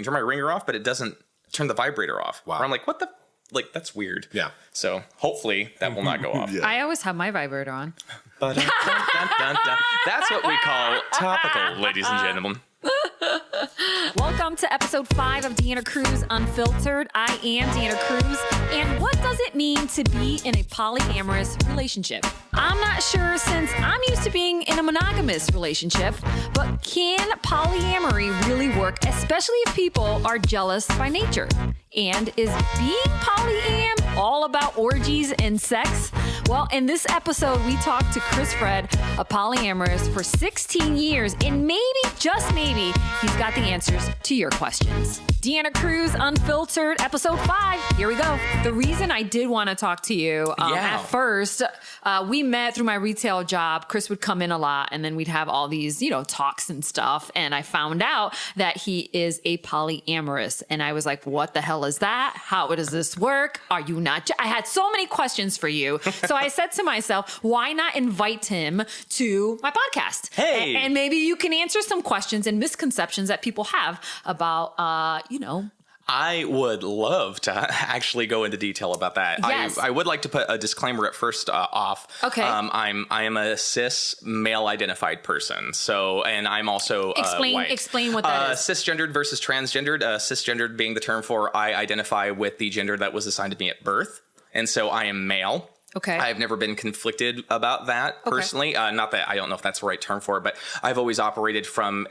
can turn my ringer off, but it doesn't turn the vibrator off. Wow. Where I'm like, what the? Like, that's weird. Yeah. So hopefully that will not go off. Yeah. I always have my vibrator on. That's what we call topical, ladies and gentlemen. Welcome to episode 5 of Deanna Cruz Unfiltered. I am Deanna Cruz. And what does it mean to be in a polyamorous relationship? I'm not sure since I'm used to being in a monogamous relationship, but can polyamory really work, especially if people are jealous by nature? And is being polyam all about orgies and sex? Well, in this episode, we talked to Cruz, a polyamorous for 16 years, and maybe, just maybe, he's got the answers to your questions. Deanna Cruz Unfiltered, episode 5. Here we go. The reason I did want to talk to you at first, we met through my retail job. Chris would come in a lot, and then we'd have all these, talks and stuff. And I found out that he is a polyamorous. And I was like, what the hell is that? How does this work? Are you not? I had so many questions for you. So I said to myself, why not invite him to my podcast? Hey. And maybe you can answer some questions and misconceptions that people have about, I would love to actually go into detail about that. Yes. I would like to put a disclaimer at first off. Okay. I am a cis male identified person. So, and I'm also white. Explain what that is. Cisgendered versus transgendered. Cisgendered being the term for I identify with the gender that was assigned to me at birth. And so I am male. Okay. I've never been conflicted about that personally. Not that I don't know if that's the right term for it, but I've always operated from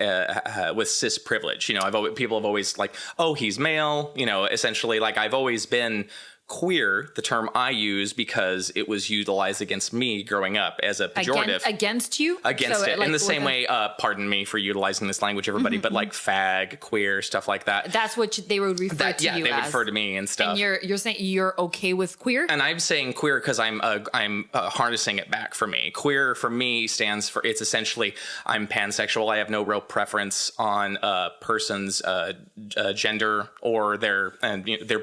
with cis privilege. People have always like, oh, he's male. Essentially, like I've always been queer, the term I use, because it was utilized against me growing up as a pejorative. Against you? Against it. In the same way, pardon me for utilizing this language, everybody, but like fag, queer, stuff like that. That's what they would refer to you as. Yeah, they would refer to me and stuff. And you're saying you're okay with queer? And I'm saying queer because I'm harnessing it back for me. Queer for me stands for, it's essentially, I'm pansexual. I have no real preference on a person's gender or their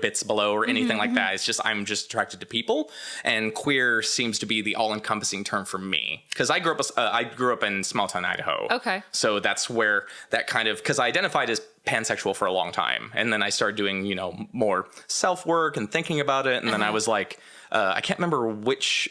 bits below or anything like that. It's just, I'm just attracted to people, and queer seems to be the all-encompassing term for me. Because I grew up in small town Idaho. Okay. So that's where that kind of, because I identified as pansexual for a long time, and then I started doing, more self-work and thinking about it, and then I was like, I can't remember which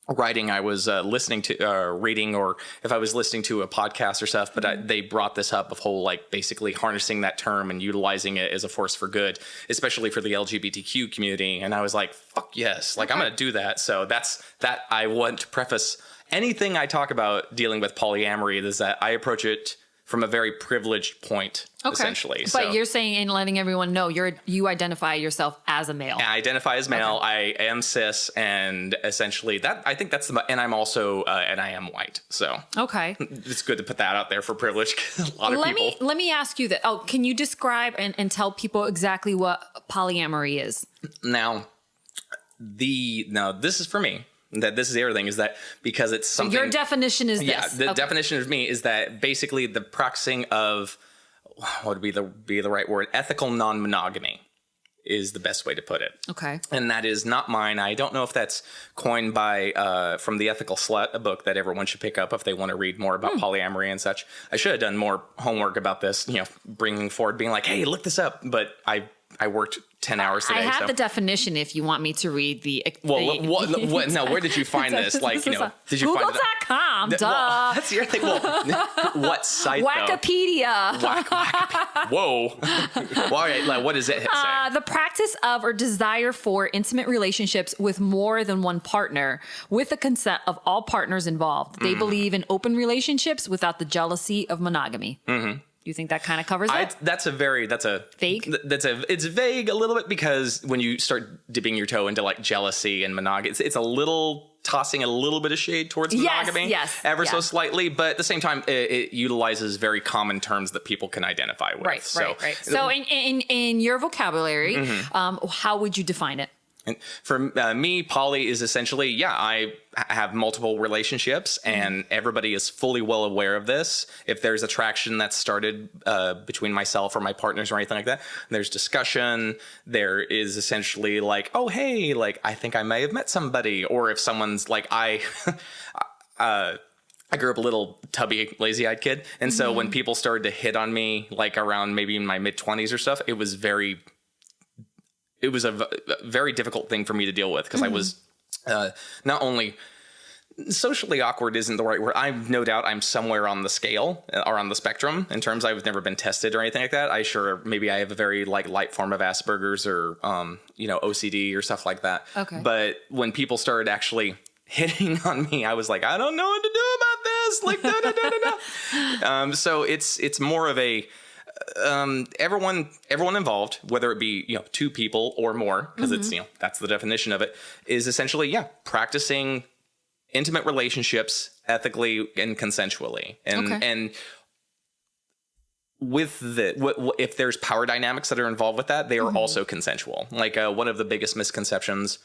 writing I was listening to, reading, or if I was listening to a podcast or stuff, but they brought this up of whole, like, basically harnessing that term and utilizing it as a force for good, especially for the LGBTQ community. And I was like, fuck yes, like, I'm going to do that. So that's that. I want to preface anything I talk about dealing with polyamory is that I approach it from a very privileged point, essentially. But you're saying and letting everyone know you identify yourself as a male. I identify as male. Okay. I am cis, and essentially I think that's and I'm also and I am white. So okay, it's good to put that out there for privilege. A lot of people. Let me ask you that. Oh, can you describe and tell people exactly what polyamory is? Now, this is for me. That this is the other thing is that because it's something. So your definition is this. Yeah, the definition of me is that basically the practicing of what would be the right word? Ethical non-monogamy is the best way to put it. Okay. And that is not mine. I don't know if that's coined by from The Ethical Slut, a book that everyone should pick up if they want to read more about polyamory and such. I should have done more homework about this, bringing forward, being like, hey, look this up. But I worked 10 hours today. I have the definition if you want me to read the... What? No, where did you find this? Like, did you find Google.com, duh. Well, that's your thing. Well, what site, Wikipedia. Whoa. Well, all right, like, what does it say? The practice of or desire for intimate relationships with more than one partner with the consent of all partners involved. They believe in open relationships without the jealousy of monogamy. Mm-hmm. You think that kind of covers it? That's vague. It's vague a little bit because when you start dipping your toe into like jealousy and monogamy, it's a little tossing a little bit of shade towards monogamy, so slightly, but at the same time, it utilizes very common terms that people can identify with. Right. So in your vocabulary, how would you define it? And for me, poly is essentially, I have multiple relationships and everybody is fully well aware of this. If there's attraction that's started between myself or my partners or anything like that, there's discussion. There is essentially like, oh, hey, like, I think I may have met somebody. Or if someone's like, I grew up a little tubby, lazy-eyed kid. And so when people started to hit on me, like around maybe in my mid-20s or stuff, it was a very difficult thing for me to deal with because I was not only socially awkward isn't the right word. I've no doubt I'm somewhere on the scale or on the spectrum in terms I've never been tested or anything like that. Maybe I have a very like light form of Asperger's or, OCD or stuff like that. Okay. But when people started actually hitting on me, I was like, I don't know what to do about this. Like, so it's more of a, everyone involved, whether it be, two people or more, because it's, that's the definition of it, is essentially, practicing intimate relationships ethically and consensually. And with if there's power dynamics that are involved with that, they are also consensual. Like one of the biggest misconceptions,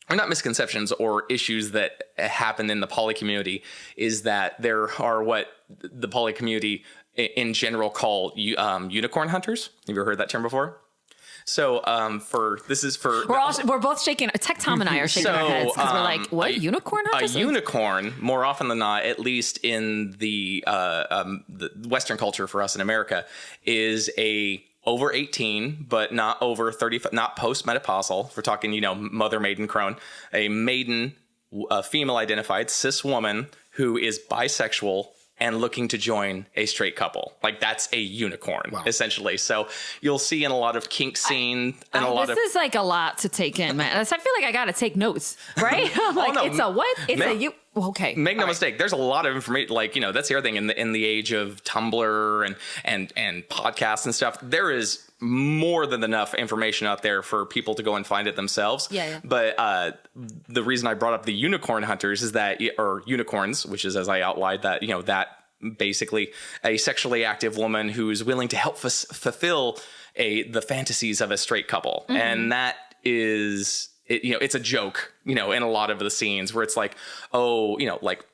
or not misconceptions, or issues that happen in the poly community is that there are what the poly community in general call unicorn hunters. Have you ever heard that term before? So we're both shaking. Tech Tom and I are shaking our heads because we're like, what, unicorn hunters? A unicorn, more often than not, at least in the Western culture for us in America, is a over 18, but not over 30, not postmenopausal. We're talking, mother, maiden, crone, a maiden, female identified cis woman who is bisexual and looking to join a straight couple. Like that's a unicorn, essentially. So you'll see in a lot of kink scene and this is like a lot to take in, man. I feel like I got to take notes, right? I'm like, it's a what? It's a you. Okay. Make no mistake. There's a lot of information. Like, that's the other thing in the age of Tumblr and podcasts and stuff. There is more than enough information out there for people to go and find it themselves. Yeah. But the reason I brought up the unicorn hunters is that, or unicorns, which is, as I outlined, that, that basically a sexually active woman who's willing to help fulfill the fantasies of a straight couple. And that is, it's a joke, in a lot of the scenes where it's like, like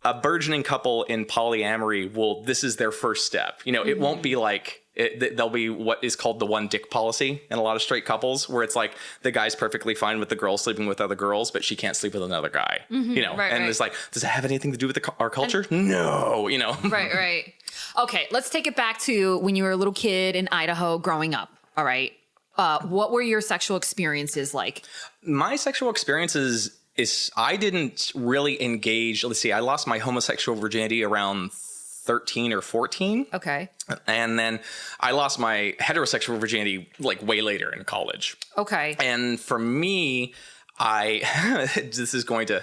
a burgeoning couple in polyamory this is their first step. It won't be like, there'll be what is called the one dick policy in a lot of straight couples where it's like the guy's perfectly fine with the girl sleeping with other girls, but she can't sleep with another guy, It's like, does it have anything to do with our culture? No, Right. Okay. Let's take it back to when you were a little kid in Idaho growing up. All right. What were your sexual experiences like? My sexual experiences is I didn't really engage. Let's see. I lost my homosexual virginity around 13 or 14. Okay. And then I lost my heterosexual virginity like way later in college. Okay. And for me, this is going to,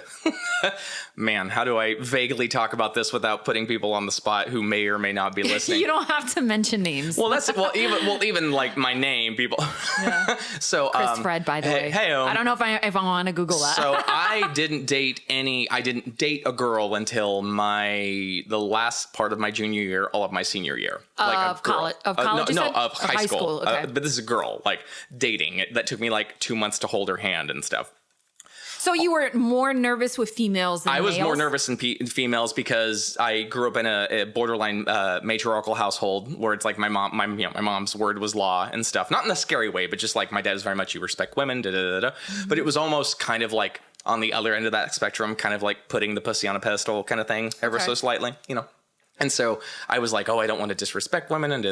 man, how do I vaguely talk about this without putting people on the spot who may or may not be listening? You don't have to mention names. Even like my name, people. Yeah. So, Chris Fred, by the way. Hey, I don't know if I want to Google that. So I didn't date a girl until the last part of my junior year, all of my senior year. Of college? Of high school. Okay. But this is a girl, like dating. That took me like 2 months to hold her hand and stuff. So you were more nervous with females than males? I was more nervous in females because I grew up in a borderline matriarchal household where it's like my mom's word was law and stuff. Not in a scary way, but just like my dad is very much, you respect women, But it was almost kind of like on the other end of that spectrum, kind of like putting the pussy on a pedestal kind of thing, ever so slightly, And so I was like, I don't want to disrespect women and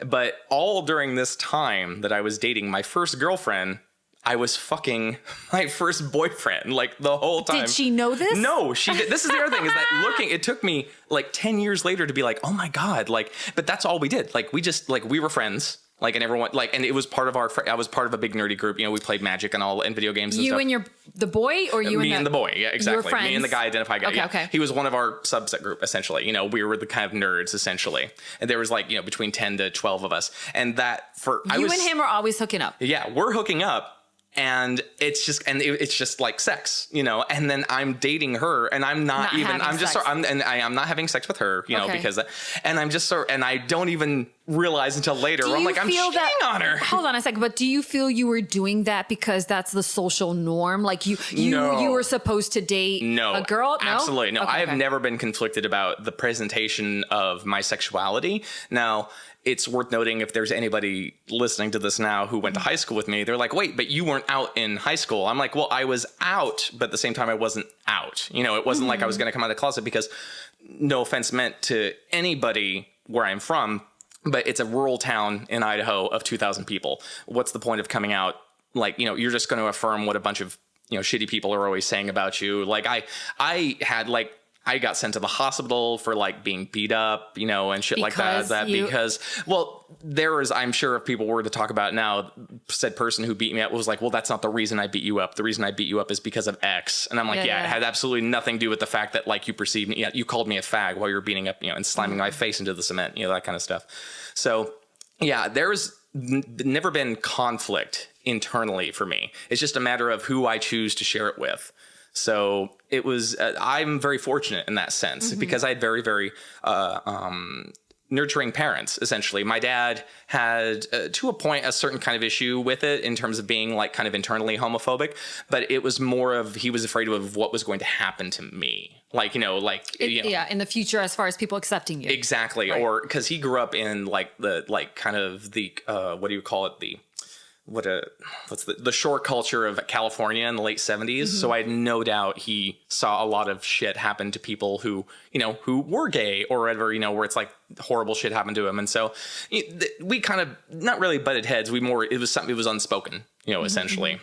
But all during this time that I was dating my first girlfriend, I was fucking my first boyfriend like the whole time. Did she know this? No, she did. This is the other thing is that it took me like 10 years later to be like, oh my God, like, but that's all we did. Like, we were friends. Like, and everyone, like, and it was part of I was part of a big nerdy group. We played Magic and video games and stuff. You and the boy, or you Me and the boy. Yeah, exactly. Me and the guy identified guy. Okay. He was one of our subset group, essentially. We were the kind of nerds, essentially. And there was like, between 10 to 12 of us. And that and him are always hooking up. Yeah, we're hooking up. And it's just like sex, and then I'm dating her and I'm I'm not having sex with her, because, and I'm just and I don't even realize until later. Where I'm like, I'm cheating on her. Hold on a second, but do you feel you were doing that because that's the social norm? Like you were supposed to date a girl? No? Absolutely no. Okay, I have never been conflicted about the presentation of my sexuality. Now, it's worth noting, if there's anybody listening to this now who went to high school with me, they're like, wait, but you weren't out in high school. I'm like, well, I was out, but at the same time, I wasn't out. You know, it wasn't like I was going to come out of the closet, because no offense meant to anybody where I'm from, but it's a rural town in Idaho of 2,000 people. What's the point of coming out? Like, you know, you're just going to affirm what a bunch of, you know, shitty people are always saying about you. Like I got sent to the hospital for like being beat up, you know, and shit because like that. Because, well, there is, I'm sure if people were to talk about it now, said person who beat me up was like, well, that's not the reason I beat you up. The reason I beat you up is because of X. And I'm like, it had absolutely nothing to do with the fact that like you perceived me. Yeah, you called me a fag while you were beating up, you know, and slamming my face into the cement, you know, that kind of stuff. So yeah, there's never been conflict internally for me. It's just a matter of who I choose to share it with. So it was, I'm very fortunate in that sense because I had very, very nurturing parents, essentially. My dad had, to a point, a certain kind of issue with it in terms of being like kind of internally homophobic, but it was more of, he was afraid of what was going to happen to me. Like, you know, like, yeah, in the future, as far as people accepting you. Exactly. Right. Or because he grew up in like the, like kind of the, what do you call it? What's the short culture of California in the late 70s. So I had no doubt he saw a lot of shit happen to people who, you know, who were gay or whatever, you know, where it's like horrible shit happened to him. And so we kind of not really butted heads. It was something, it was unspoken, you know, essentially.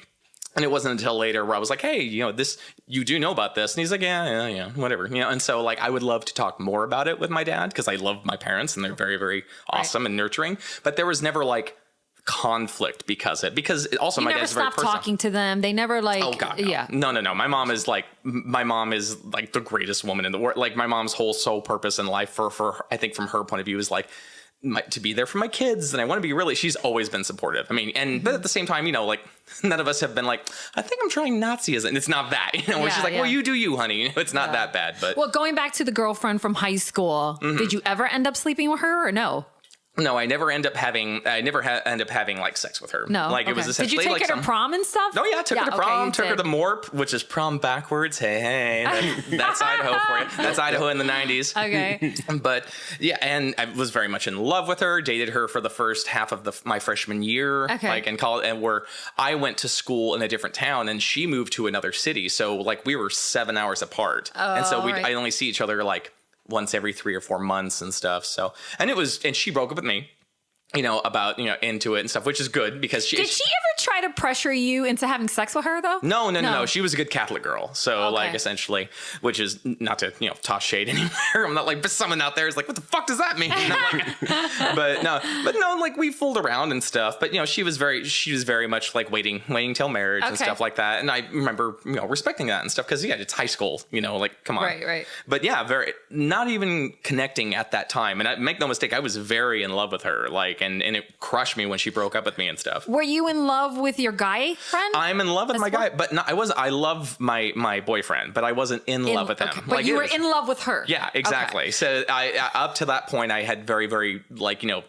And it wasn't until later where I was like, hey, you know, this, you do know about this. And he's like, yeah, whatever. You know, and so like, I would love to talk more about it with my dad because I love my parents and they're very, very awesome and nurturing. But there was never like conflict because also my dad's very personal. Stopped talking to them. They never like, oh God, no. Yeah. No. My mom is like the greatest woman in the world. Like my mom's whole sole purpose in life for I think from her point of view is like, to be there for my kids, and I want to be really, she's always been supportive. I mean, but at the same time, you know, like none of us have been like, I think I'm trying Nazism, and it's not that, you know, where she's like, well, you do you, honey. It's not that bad. But well, going back to the girlfriend from high school, did you ever end up sleeping with her or no? No, I never end up having like sex with her. No, like it was essentially. Did you take her to prom and stuff? Oh yeah, I took her to prom. Took her to Morp, which is prom backwards. Hey, that's Idaho for you. That's Idaho in the 90s. Okay. But yeah, and I was very much in love with her. Dated her for the first half of my freshman year. Okay. Like in college, and where I went to school in a different town, and she moved to another city. So like we were 7 hours apart, and so I only see each other like once every 3 or 4 months and stuff. So, and she broke up with me, you know, about, you know, into it and stuff, which is good because did she ever try to pressure you into having sex with her though? No. She was a good Catholic girl. So like essentially, which is not to, you know, toss shade anywhere. I'm not like, but someone out there is like, what the fuck does that mean? But no, like we fooled around and stuff, but you know, she was very much like waiting till marriage and stuff like that. And I remember, you know, respecting that and stuff. Cause yeah, it's high school, you know, like, come on. Right. But yeah, not even connecting at that time. And make no mistake, I was very in love with her. Like, and it crushed me when she broke up with me and stuff. Were you in love with your guy friend? I'm in love with my guy, but I love my boyfriend, but I wasn't in love with him. Okay. But like, you were in love with her. Yeah, exactly. Okay. So I up to that point, I had very, very like, you know,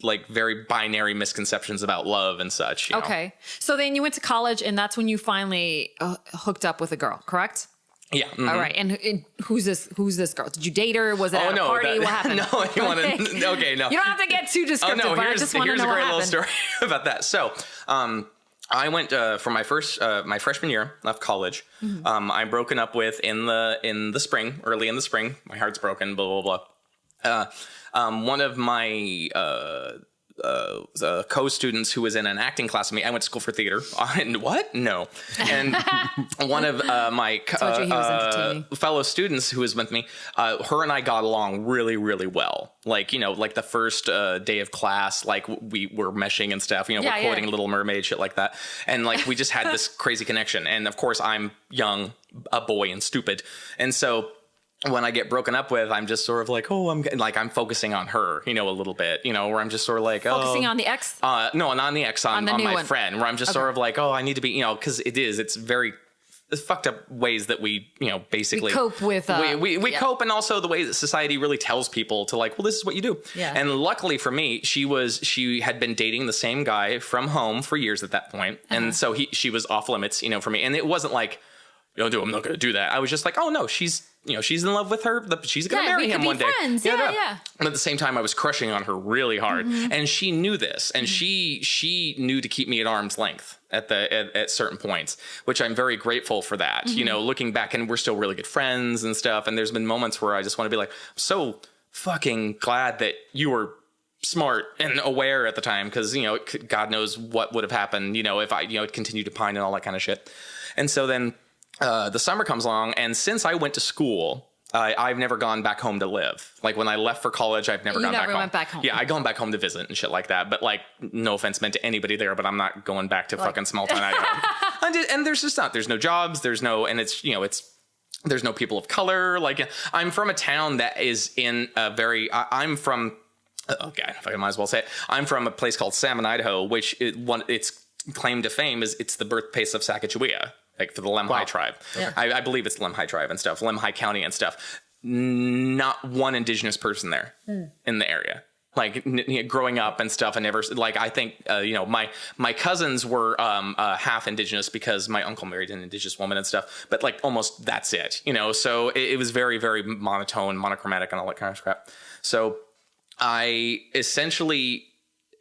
like very binary misconceptions about love and such. You know? So then you went to college and that's when you finally hooked up with a girl, correct? Yeah. Mm-hmm. All right. And who's this girl? Did you date her? Was it at a party? What happened? No, you want to? Okay, no. You don't have to get too descriptive. But I just want to know what happened. Here's a great little story about that. So, I went for my freshman year of college. I'm broken up with in the spring, early in the spring. My heart's broken. Blah blah blah. One of my co-students who was in an acting class with me. I went to school for theater. And what? No. And one of my fellow students who was with me, her and I got along really, really well. Like, you know, like the first day of class, like we were meshing and stuff, you know, we're quoting Little Mermaid, shit like that. And like, we just had this crazy connection. And of course I'm young, a boy and stupid. And so when I get broken up with, I'm just sort of like, I'm focusing on her, you know, a little bit, you know, where I'm just sort of like, focusing on the ex? No, not on the ex, on my friend, where I'm just sort of like, I need to be, you know, because it's very fucked up ways that we, basically cope with. We cope, and also the way that society really tells people to like, well, this is what you do. Yeah. And luckily for me, she had been dating the same guy from home for years at that point, and so she was off limits, for me. And it wasn't like, I'm not going to do that. I was just like, oh no, she's in love with her. She's going to marry him one day. Friends. Yeah. And at the same time, I was crushing on her really hard, and she knew this, and she knew to keep me at arm's length at certain points, which I'm very grateful for that. Looking back, and we're still really good friends and stuff. And there's been moments where I just want to be like, I'm so fucking glad that you were smart and aware at the time, because God knows what would have happened if I continued to pine and all that kind of shit. And so then the summer comes along, and since I went to school, I've never gone back home to live. Like when I left for college, I've never gone back home. Yeah, I gone back home to visit and shit like that. But like, no offense meant to anybody there, but I'm not going back to fucking small town Idaho. And there's just not. There's no jobs. There's no, and it's there's no people of color. Like I'm from a town that is in a very. I'm from. Okay, if I might as well say it. I'm from a place called Salmon, Idaho, which its claim to fame is it's the birthplace of Sacagawea. Like for the Lemhi tribe. Yeah. I believe it's the Lemhi tribe and stuff, Lemhi County and stuff. Not one indigenous person there in the area. Like growing up and stuff, I never, like, I think, my cousins were half indigenous because my uncle married an indigenous woman and stuff, but like almost that's it, so it was very, very monotone, monochromatic and all that kind of crap. So I essentially,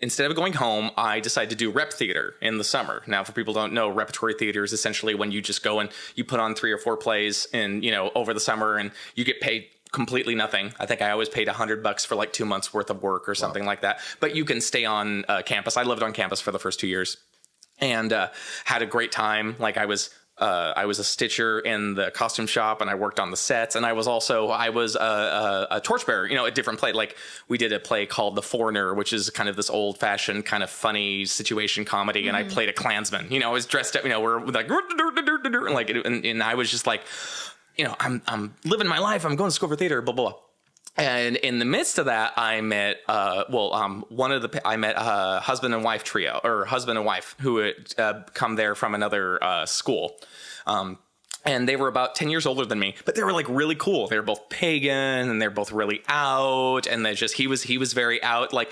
instead of going home, I decided to do rep theater in the summer. Now, for people who don't know, repertory theater is essentially when you just go and you put on 3 or 4 plays and, over the summer, and you get paid completely nothing. I think I always paid $100 for like 2 months worth of work or something like that. But you can stay on campus. I lived on campus for the first 2 years and had a great time. Like I was a stitcher in the costume shop, and I worked on the sets. And I was a torchbearer, a different play. Like we did a play called The Foreigner, which is kind of this old fashioned kind of funny situation comedy. And I played a Klansman, I was dressed up, we're like, and I was just like, I'm living my life. I'm going to school for theater, blah, blah, blah. And in the midst of that, I met, husband and wife trio, or husband and wife who had come there from another school. And they were about 10 years older than me, but they were like really cool. They were both pagan, and they're both really out. And they just, he was very out. Like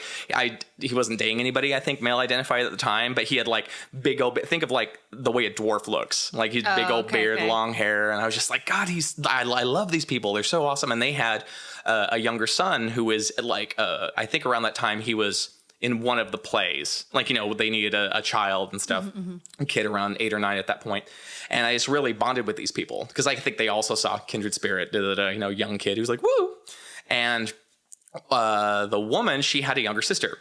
he wasn't dating anybody, I think, male identified at the time, but he had like big old, think of like the way a dwarf looks, like he's big old beard, long hair. And I was just like, God, I love these people. They're so awesome. And they had a younger son who was like, I think around that time he was in one of the plays, like, they needed a child and stuff, a kid around 8 or 9 at that point. And I just really bonded with these people because I think they also saw kindred spirit, young kid who's like, woo. And the woman, she had a younger sister,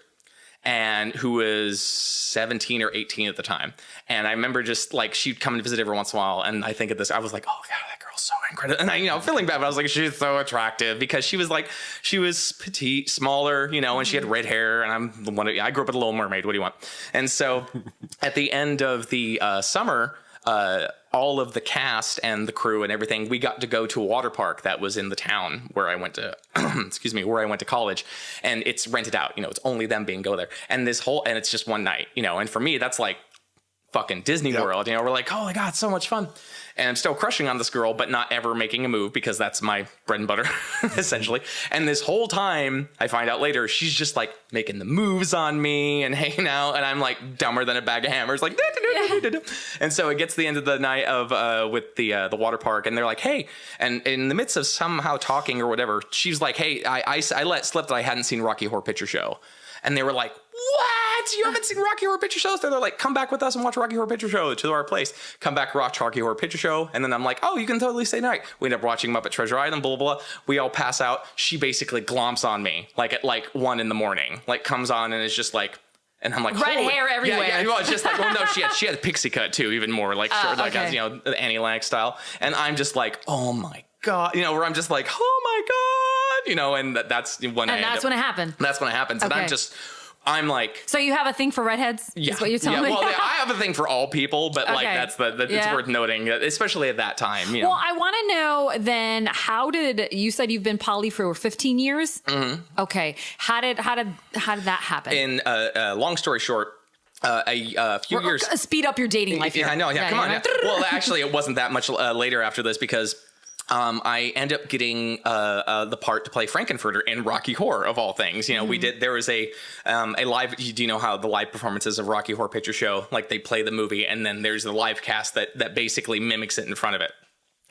and who was 17 or 18 at the time. And I remember just like, she'd come and visit every once in a while. And I think of this, I was like, oh God, that girl's so incredible. And I, feeling bad, but I was like, she's so attractive because she was petite, smaller, and she had red hair, and I grew up at The Little Mermaid. What do you want? And so at the end of the summer, all of the cast and the crew and everything, we got to go to a water park that was in the town where I went to, where I went to college, and it's rented out, it's only them being go there. And and it's just one night, and for me, that's like fucking Disney World, we're like, oh my God, so much fun. And I'm still crushing on this girl, but not ever making a move because that's my bread and butter, essentially. And this whole time, I find out later, she's just like making the moves on me and hanging out. And I'm like dumber than a bag of hammers, like, And so it gets to the end of the night of with the water park, and they're like, hey, and in the midst of somehow talking or whatever, she's like, hey, I let slip that I hadn't seen Rocky Horror Picture Show. And they were like, what? You haven't seen Rocky Horror Picture Show? So they're like, come back with us and watch Rocky Horror Picture Show to our place. Come back, watch Rocky Horror Picture Show. And then I'm like, oh, you can totally stay night. We end up watching Muppet Treasure Island, blah, blah, blah. We all pass out. She basically glomps on me, like at like 1 a.m, like comes on and is just like, and I'm like, red hair everywhere. Yeah, well, it's just like, well, no, she had a pixie cut too, even more like short, like as the Annie Lennox style. And I'm just like, oh my God, where I'm just like, oh my God, and that's when when it happened. That's when it happens. Okay. And I'm like, so you have a thing for redheads? Yeah, is what you're telling me? Well, I have a thing for all people, but like that's it's worth noting, especially at that time. Well, I want to know then, you said you've been poly for 15 years? Mm-hmm. Okay, how did that happen? In long story short, a few years. Speed up your dating life here. Yeah, I know. Yeah, come on. Yeah. Well, actually, it wasn't that much later after this because I end up getting the part to play Frankenfurter in Rocky Horror of all things. You know, there was a live. Do you know how the live performances of Rocky Horror Picture Show? Like they play the movie, and then there's the live cast that basically mimics it in front of it.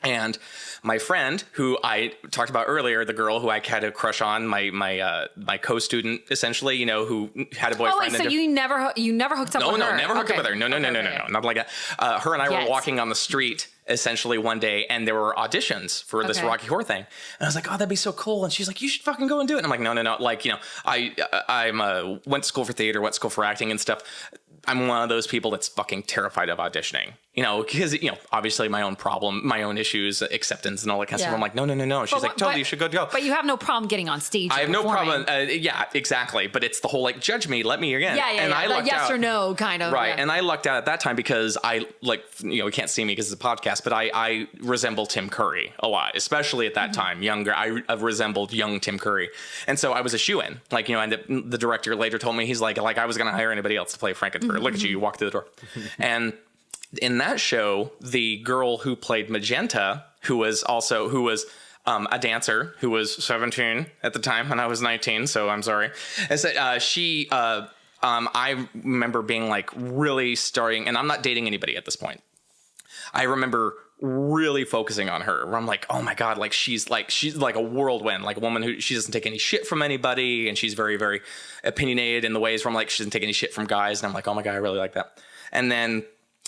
And my friend, who I talked about earlier, the girl who I had a crush on, my co-student, essentially, you know, who had a boyfriend. Oh, wait, so you never hooked up with her? No, never hooked up with her. No, not like that. Her and I were walking on the street, essentially, one day, and there were auditions for this Rocky Horror thing. And I was like, oh, that'd be so cool. And she's like, you should fucking go and do it. And I'm like, no. Like, you know, I went to school for theater, went to school for acting and stuff. I'm one of those people that's fucking terrified of auditioning, you know, because, you know, obviously my own problem, my own issues, acceptance and all that kind of stuff. I'm like, no. She's like, totally, you should go. But you have no problem getting on stage. I have no problem. Yeah, exactly. But it's the whole, like, judge me, let me again. Yeah. And I lucked yes out, or no kind of. Right. Yeah. And I lucked out at that time because I, like, you know, you can't see me because it's a podcast, but I resemble Tim Curry a lot, especially at that time, younger. I resembled young Tim Curry. And so I was a shoo-in. Like, you know, and the director later told me, he's like I was going to hire anybody else to play Frankenfurter. Look at you walk through the door. And in that show, the girl who played Magenta, who was a dancer, who was 17 at the time when I was 19, so I'm sorry. I remember being like really starting, and I'm not dating anybody at this point. I remember really focusing on her, where I'm like, oh my God, like she's like a whirlwind, like a woman who, she doesn't take any shit from anybody, and she's very, very opinionated in the ways where I'm like, she doesn't take any shit from guys, and I'm like, oh my God, I really like that. And then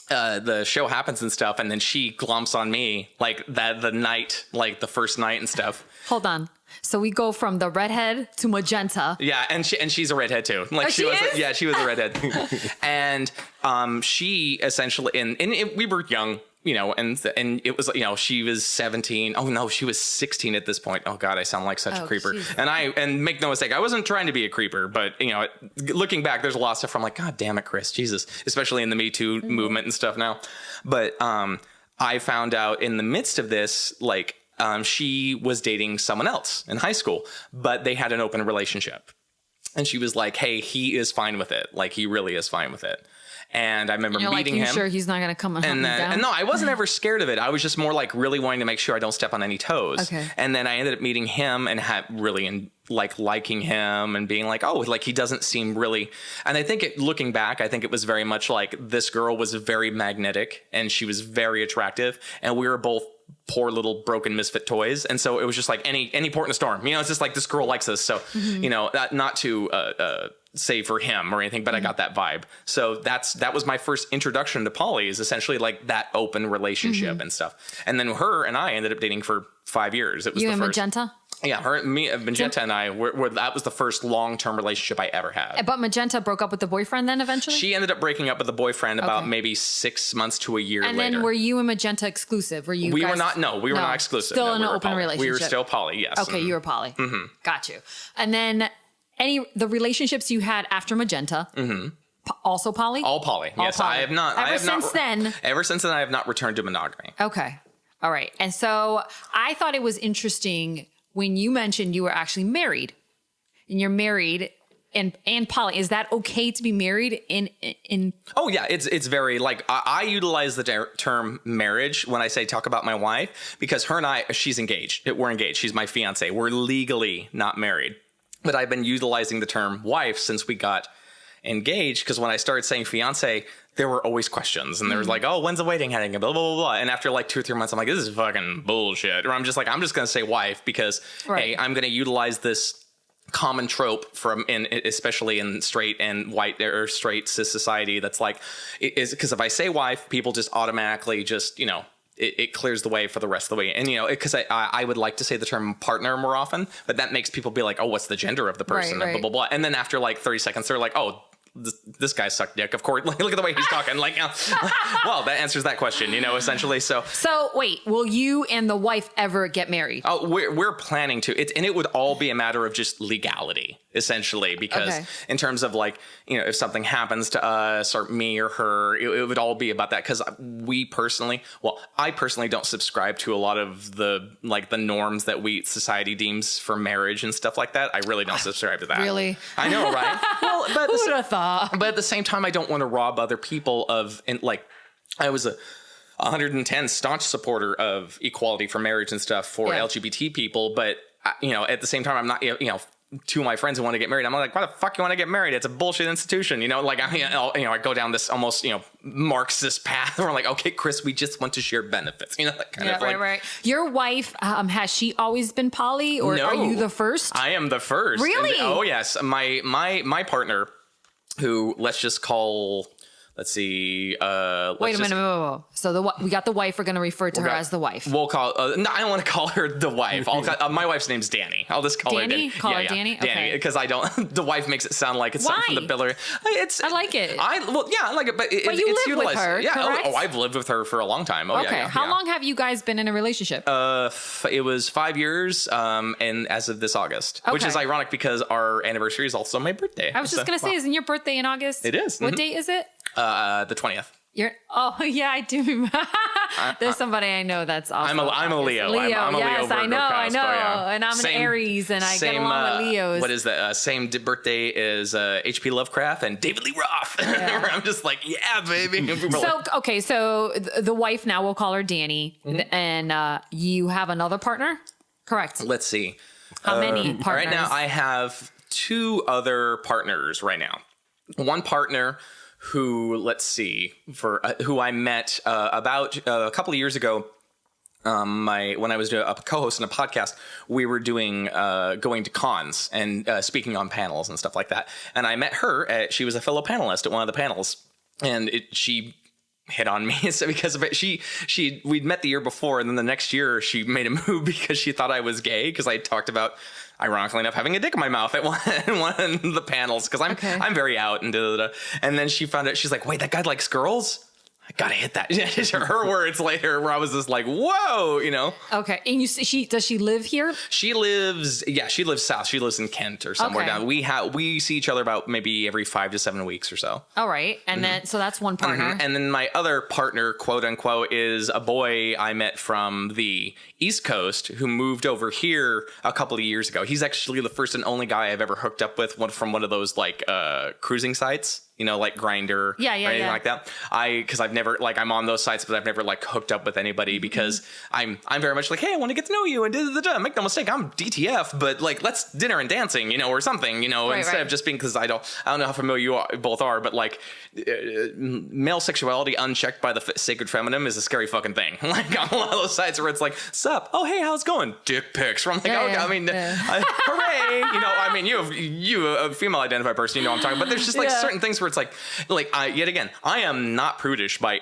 the show happens and stuff, and then she glumps on me like that the night, like the first night and stuff. Hold on. So we go from the redhead to Magenta. Yeah, and she's a redhead too. Like she was a redhead. And she essentially we were young, you know, and it was, you know, she was 17. Oh no, she was 16 at this point. Oh God, I sound like such a creeper. Geez. And make no mistake, I wasn't trying to be a creeper, but you know, looking back, there's a lot of stuff I'm like, God damn it, Chris, Jesus, especially in the Me Too movement and stuff now. But I found out in the midst of this, like, she was dating someone else in high school, but they had an open relationship. And she was like, hey, he is fine with it. Like, he really is fine with it. And I remember meeting him. Sure he's not going to come and hunt me down? And no, I wasn't ever scared of it. I was just more like really wanting to make sure I don't step on any toes. Okay. And then I ended up meeting him and liking him and being like, oh, like he doesn't seem really. And I think looking back, I think it was very much like this girl was very magnetic and she was very attractive. And we were both poor little broken misfit toys. And so it was just like any port in a storm, you know, it's just like this girl likes us. So, you know, not to say for him or anything, but I got that vibe. So that was my first introduction to poly, is essentially like that open relationship and stuff. And then her and I ended up dating for 5 years. It was you and Magenta? Yeah, Magenta and I were that was the first long-term relationship I ever had. But Magenta broke up with the boyfriend then eventually? She ended up breaking up with the boyfriend about maybe 6 months to a year later. And then were you and Magenta exclusive? Were you? We were not exclusive. Still in an open relationship. We were still poly, yes. Okay, you were poly. Mm-hmm. Got you. And then the relationships you had after Magenta, also poly? All poly. Yes, poly. I have not. Ever since then, I have not returned to monogamy. Okay. All right. And so I thought it was interesting when you mentioned you were actually married, and you're married and poly. Is that okay to be married in? Oh yeah, it's very like I utilize the term marriage when I say talk about my wife, because her and I, she's engaged. We're engaged. She's my fiance. We're legally not married, but I've been utilizing the term wife since we got engaged, because when I started saying fiance, there were always questions, and there was like, oh, when's the wedding heading? Blah, blah, blah, blah. And after like 2 or 3 months, I'm like, this is fucking bullshit. Or I'm just going to say wife because, hey, I'm going to utilize this common trope especially in straight and white or straight cis society. That's like, because if I say wife, people just automatically just, you know, it clears the way for the rest of the way. And, you know, because I would like to say the term partner more often, but that makes people be like, oh, what's the gender of the person? Right. And blah, blah, blah. And then after like 30 seconds, they're like, oh, this guy sucked dick. Of course, like, look at the way he's talking. Like, well, that answers that question, you know, essentially. So wait, will you and the wife ever get married? Oh, we're planning to. And it would all be a matter of just legality. essentially, because in terms of like, you know, if something happens to us or me or her, it would all be about that. Because I personally don't subscribe to a lot of the norms that society deems for marriage and stuff like that. I really don't subscribe to that. Really? I know, right? Well, but who would have thought? But at the same time, I don't want to rob other people of, and like, I was a 110 staunch supporter of equality for marriage and stuff for LGBT people, but you know, at the same time, I'm not, you know, two of my friends who want to get married, I'm like, why the fuck you want to get married? It's a bullshit institution, you know. Like, I go down this almost, you know, Marxist path where I'm like, okay, Chris, we just want to share benefits, you know, that kind of like. Right. Your wife, has she always been poly, or are you the first? I am the first. Really? Oh yes, my partner, who let's see. Wait a minute. Whoa. So we got the wife. We're going to refer to her as the wife. We'll call. No, I don't want to call her the wife. My wife's name's Danny. I'll just call her Danny. Call her Danny. Danny, because I don't. The wife makes it sound like it's something from the Biller. I like it. I like it, but you it's live utilized. with her, correct? I've lived with her for a long time. How long have you guys been in a relationship? It was 5 years, and as of this August, which is ironic because our anniversary is also my birthday. I was just going to say, isn't your birthday in August? It is. What date is it? The 20th. I do remember. There's somebody I know that's also. I'm a Leo. Leo. I'm a Leo. Yes, I know. And I'm an Aries, and I get along with Leos. What is that? Same birthday as H.P. Lovecraft and David Lee Roth. Where I'm just like, yeah, baby. So the wife now, we'll call her Danny, and you have another partner, correct? Let's see. How many partners? Right now, I have 2 other partners. Right now, one partner who, let's see, who I met about a couple of years ago. When I was a co-host in a podcast, we were doing going to cons and speaking on panels and stuff like that. And I met her. She was a fellow panelist at one of the panels, and she hit on me because of it. We'd met the year before, and then the next year she made a move because she thought I was gay because I talked about, ironically enough, having a dick in my mouth at one of the panels because I'm very out and and then she found out, she's like, wait, that guy likes girls? I gotta hit that. Her words later, where I was just like, whoa, you know. Okay, and does she live here? She lives south. She lives in Kent or somewhere down. We see each other about maybe every 5 to 7 weeks or so. All right, and then so that's one partner. And then my other partner, quote unquote, is a boy I met from the East Coast who moved over here a couple of years ago. He's actually the first and only guy I've ever hooked up with from one of those like cruising sites. You know, like Grindr or anything like that. Because I've never, like, I'm on those sites, but I've never, like, hooked up with anybody because I'm very much like, hey, I want to get to know you. And make no mistake, I'm DTF, but, like, let's dinner and dancing, you know, or something, you know, instead of just being, because I don't know how familiar you both are, but, like, male sexuality unchecked by the sacred feminine is a scary fucking thing. Like, on a lot of those sites where it's like, sup, oh, hey, how's it going? Dick pics. Where I'm like, hooray. You know, I mean, you a female identified person, you know what I'm talking about. But there's just, like, certain things where it's like yet again, I am not prudish by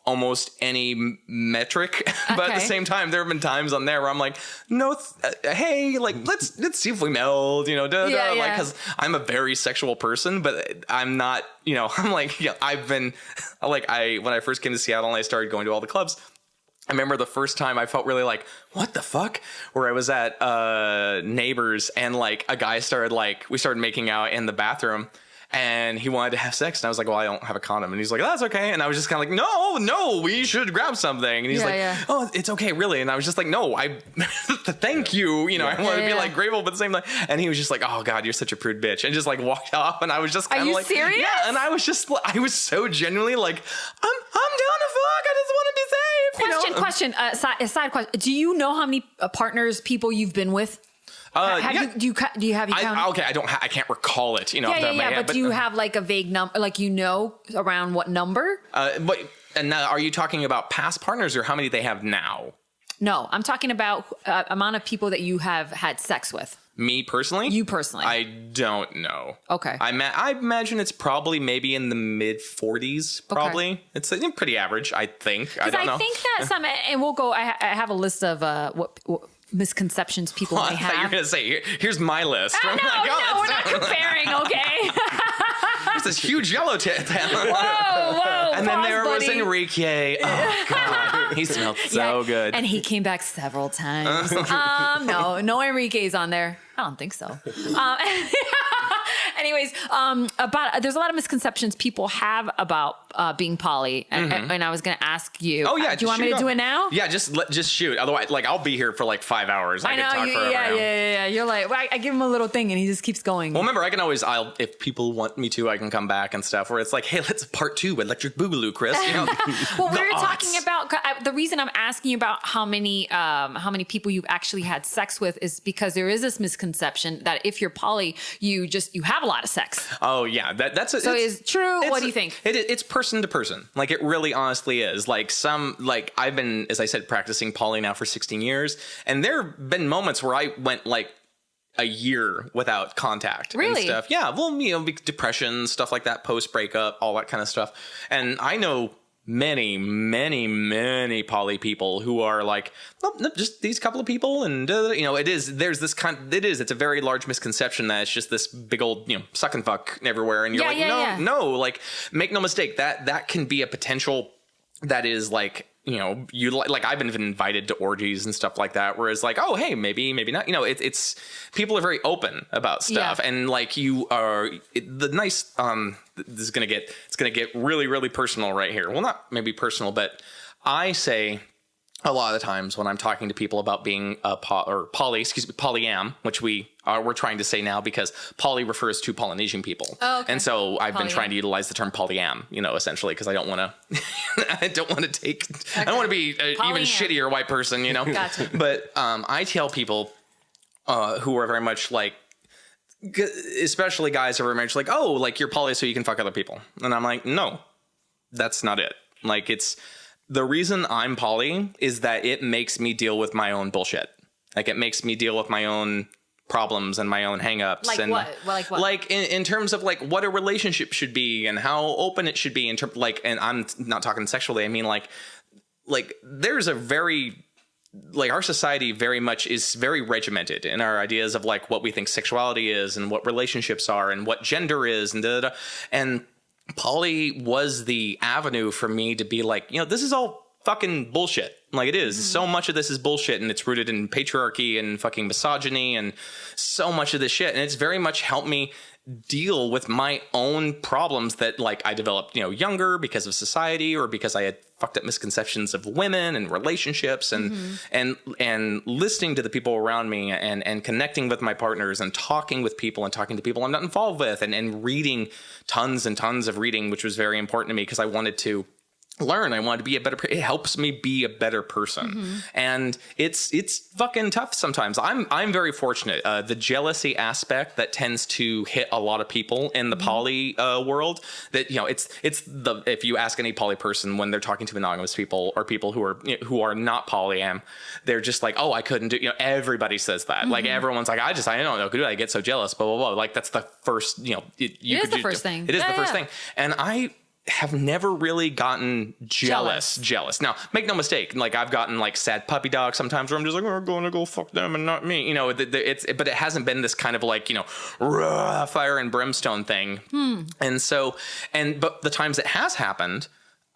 almost any metric, but at the same time, there have been times on there where I'm like, no, hey, like let's see if we meld, you know, like, because I'm a very sexual person, but I'm not, you know, I'm like, I've been like, when I first came to Seattle and I started going to all the clubs, I remember the first time I felt really like, what the fuck? Where I was at Neighbors and like a guy we started making out in the bathroom. And he wanted to have sex. And I was like, well, I don't have a condom. And he's like, that's okay. And I was just kind of like, no, we should grab something. And he's oh, it's okay, really. And I was just like, no, thank you. You know, I want to be like grateful, but at the same time. And he was just like, oh God, you're such a prude bitch. And just like walked off. And I was just kind of like, serious? Yeah. And I was so genuinely like, I'm down to fuck. I just want to be safe. Question. Side question. Do you know how many people you've been with? Do you have counted? I can't recall it. You know, but do you have like a vague number, like around what number? And now, are you talking about past partners or how many they have now? No, I'm talking about amount of people that you have had sex with. Me personally? You personally? I don't know. Okay. I imagine it's probably maybe in the mid 40s. Probably. Okay. It's pretty average, I think. I don't know. I think that some, and we'll go. I have a list of what misconceptions people may have. I thought you were going to say, here's my list. No, we're not comparing, okay? there's this huge yellow town. Whoa, and then pause, there was buddy. Enrique. Oh God, he smelled so good. And he came back several times. No Enrique's on there. I don't think so. Anyways, there's a lot of misconceptions people have about being poly, and I was going to ask you. Oh yeah, do you want me to do it now? Yeah, just shoot. Otherwise, like I'll be here for like 5 hours. I know. could talk forever. Yeah. You're like, well, I give him a little thing, and he just keeps going. Well, remember, I can always, if people want me to, I can come back and stuff. Where it's like, hey, let's part 2 Electric Boogaloo, Chris. You know, well, we were talking about the reason I'm asking you about how many people you've actually had sex with is because there is this misconception that if you're poly, you have a lot of sex. Oh yeah, that's so is true. What do you think? It's person to person. Like it really, honestly is. Like I've been, as I said, practicing poly now for 16 years, and there have been moments where I went like a year without contact and stuff. Yeah, well, depression, stuff like that, post breakup, all that kind of stuff. And I know many poly people who are like, no, just these couple of people, and it's a very large misconception that it's just this big old suck and fuck everywhere, and you're no, like make no mistake, that can be a potential that is like, you like I've been invited to orgies and stuff like that, whereas like, oh hey, maybe not, it's people are very open about stuff, and like you are the nice this is gonna get really personal right here. Well, not maybe personal, but I say a lot of the times when I'm talking to people about being polyam, which we're trying to say now because poly refers to Polynesian people. Oh, okay. And so I've been trying to utilize the term polyam, essentially, because I don't want to, I don't want to be even shittier white person, Gotcha. But I tell people who are very much like, especially guys who are very much like, oh, like you're poly so you can fuck other people. And I'm like, no, that's not it. Like the reason I'm poly is that it makes me deal with my own bullshit. Like it makes me deal with my own problems and my own hangups. Like and what? Like what? Like in terms of like what a relationship should be and how open it should be in terms like, and I'm not talking sexually. I mean like there's a very, like our society very much is very regimented in our ideas of like what we think sexuality is and what relationships are and what gender is and and poly was the avenue for me to be like, this is all fucking bullshit. Like it is. So much of this is bullshit, and it's rooted in patriarchy and fucking misogyny and so much of this shit. And it's very much helped me deal with my own problems that like I developed, younger because of society or because I had fucked up misconceptions of women and relationships and listening to the people around me and connecting with my partners and talking with people and talking to people I'm not involved with and reading tons and tons of reading, which was very important to me because I wanted to learn. I wanted to be a better person. It helps me be a better person. And it's fucking tough sometimes. I'm very fortunate. The jealousy aspect that tends to hit a lot of people in the poly world, that if you ask any poly person when they're talking to monogamous people or people who are not polyam, they're just like, oh, I couldn't do, everybody says that. Like everyone's like, I don't know, dude, I get so jealous, blah blah blah. Like that's the first, it is the first thing. It is the first thing. And I have never really gotten jealous. Now, make no mistake. Like I've gotten like sad puppy dog sometimes where I'm just like, we're going to go fuck them and not me. But it hasn't been this kind of like, raw fire and brimstone thing. And so, but the times it has happened,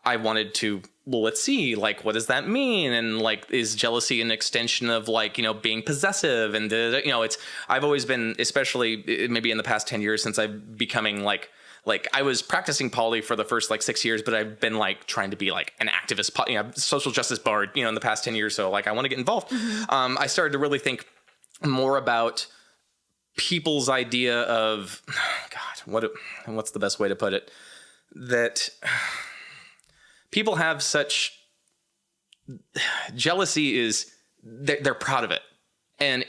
I wanted to, well, let's see, like, what does that mean? And like, is jealousy an extension of like, being possessive? And, I've always been, especially maybe in the past 10 years since I've becoming like I was practicing poly for the first like 6 years, but I've been like trying to be like an activist, social justice bard, in the past 10 years. So like I want to get involved. I started to really think more about people's idea of, God, what's the best way to put it? That people have such jealousy is they're proud of it. And